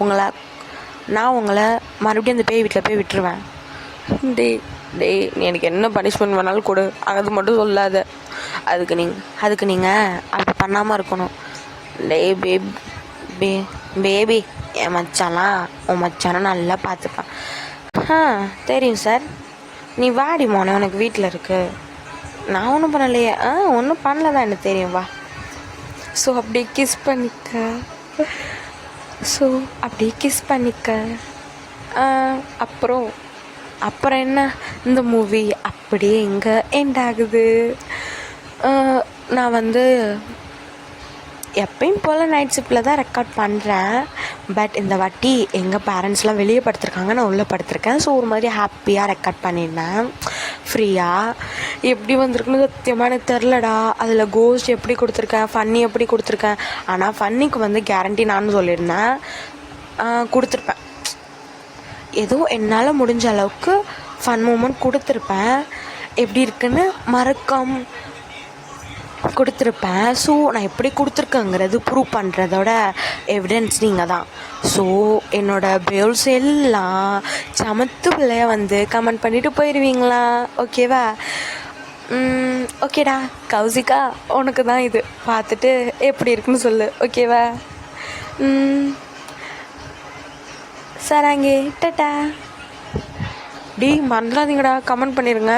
உங்களை மறுபடியும் அந்த பேய் வீட்டில் போய் விட்டுருவேன். டேய் நீ எனக்கு என்ன பனிஷ்மெண்ட் வேணாலும் கொடு, அது மட்டும் சொல்லாத. அதுக்கு நீங்கள் அப்படி பண்ணாமல் இருக்கணும். டேய் பேபி என் மச்சாலாம் உன் மச்சானா நல்லா பார்த்துப்பேன். தெரியும் சார், நீ வாடி மோனே, உனக்கு வீட்டில் இருக்கு. நான் ஒன்றும் பண்ணலையே. ஒன்றும் பண்ணல தான், எனக்கு தெரியும், வா. ஸோ அப்படியே கிஸ் பண்ணிக்க. அப்புறம் என்ன, இந்த மூவி அப்படியே எங்கே எண்ட் ஆகுது. நான் வந்து எப்பயும் போல் நைட் ஷிஃப்டில் தான் ரெக்கார்ட் பண்ணுறேன். பட் இந்த வாட்டி எங்கள் பேரண்ட்ஸ்லாம் வெளியே படுத்திருக்காங்க, நான் உள்ளே படுத்திருக்கேன். ஸோ ஒரு மாதிரி ஹாப்பியாக ரெக்கார்ட் பண்ணியிருந்தேன் ஃப்ரீயாக. எப்படி வந்திருக்குன்னு சத்தியமாக எனக்கு தெரிலடா. அதில் கோஸ்ட் எப்படி கொடுத்துருக்கேன், ஃபன்னி எப்படி கொடுத்துருக்கேன். ஆனால் ஃபன்னிக்கு வந்து கேரண்டி நான் சொல்லியிருந்தேன், கொடுத்துருப்பேன். ஏதோ என்னால் முடிஞ்ச அளவுக்கு ஃபன் மூமெண்ட் கொடுத்துருப்பேன். எப்படி இருக்குன்னு மறக்காம கொடுத்துருப்பேன். ஸோ நான் எப்படி கொடுத்துருக்கேங்கிறது ப்ரூவ் பண்ணுறதோட எவிடன்ஸ் நீங்கள் தான். ஸோ என்னோடய பேல்ஸ் எல்லாம் சமத்து பிள்ளைய வந்து கமெண்ட் பண்ணிவிட்டு போயிடுவீங்களா? ஓகேவா? ஓகேடா கௌசிகா, உனக்கு தான் இது. பார்த்துட்டு எப்படி இருக்குன்னு சொல்லு, ஓகேவா? சராங்கே டட்டா. மறந்துடாதீங்கடா, கமெண்ட் பண்ணிடுங்க.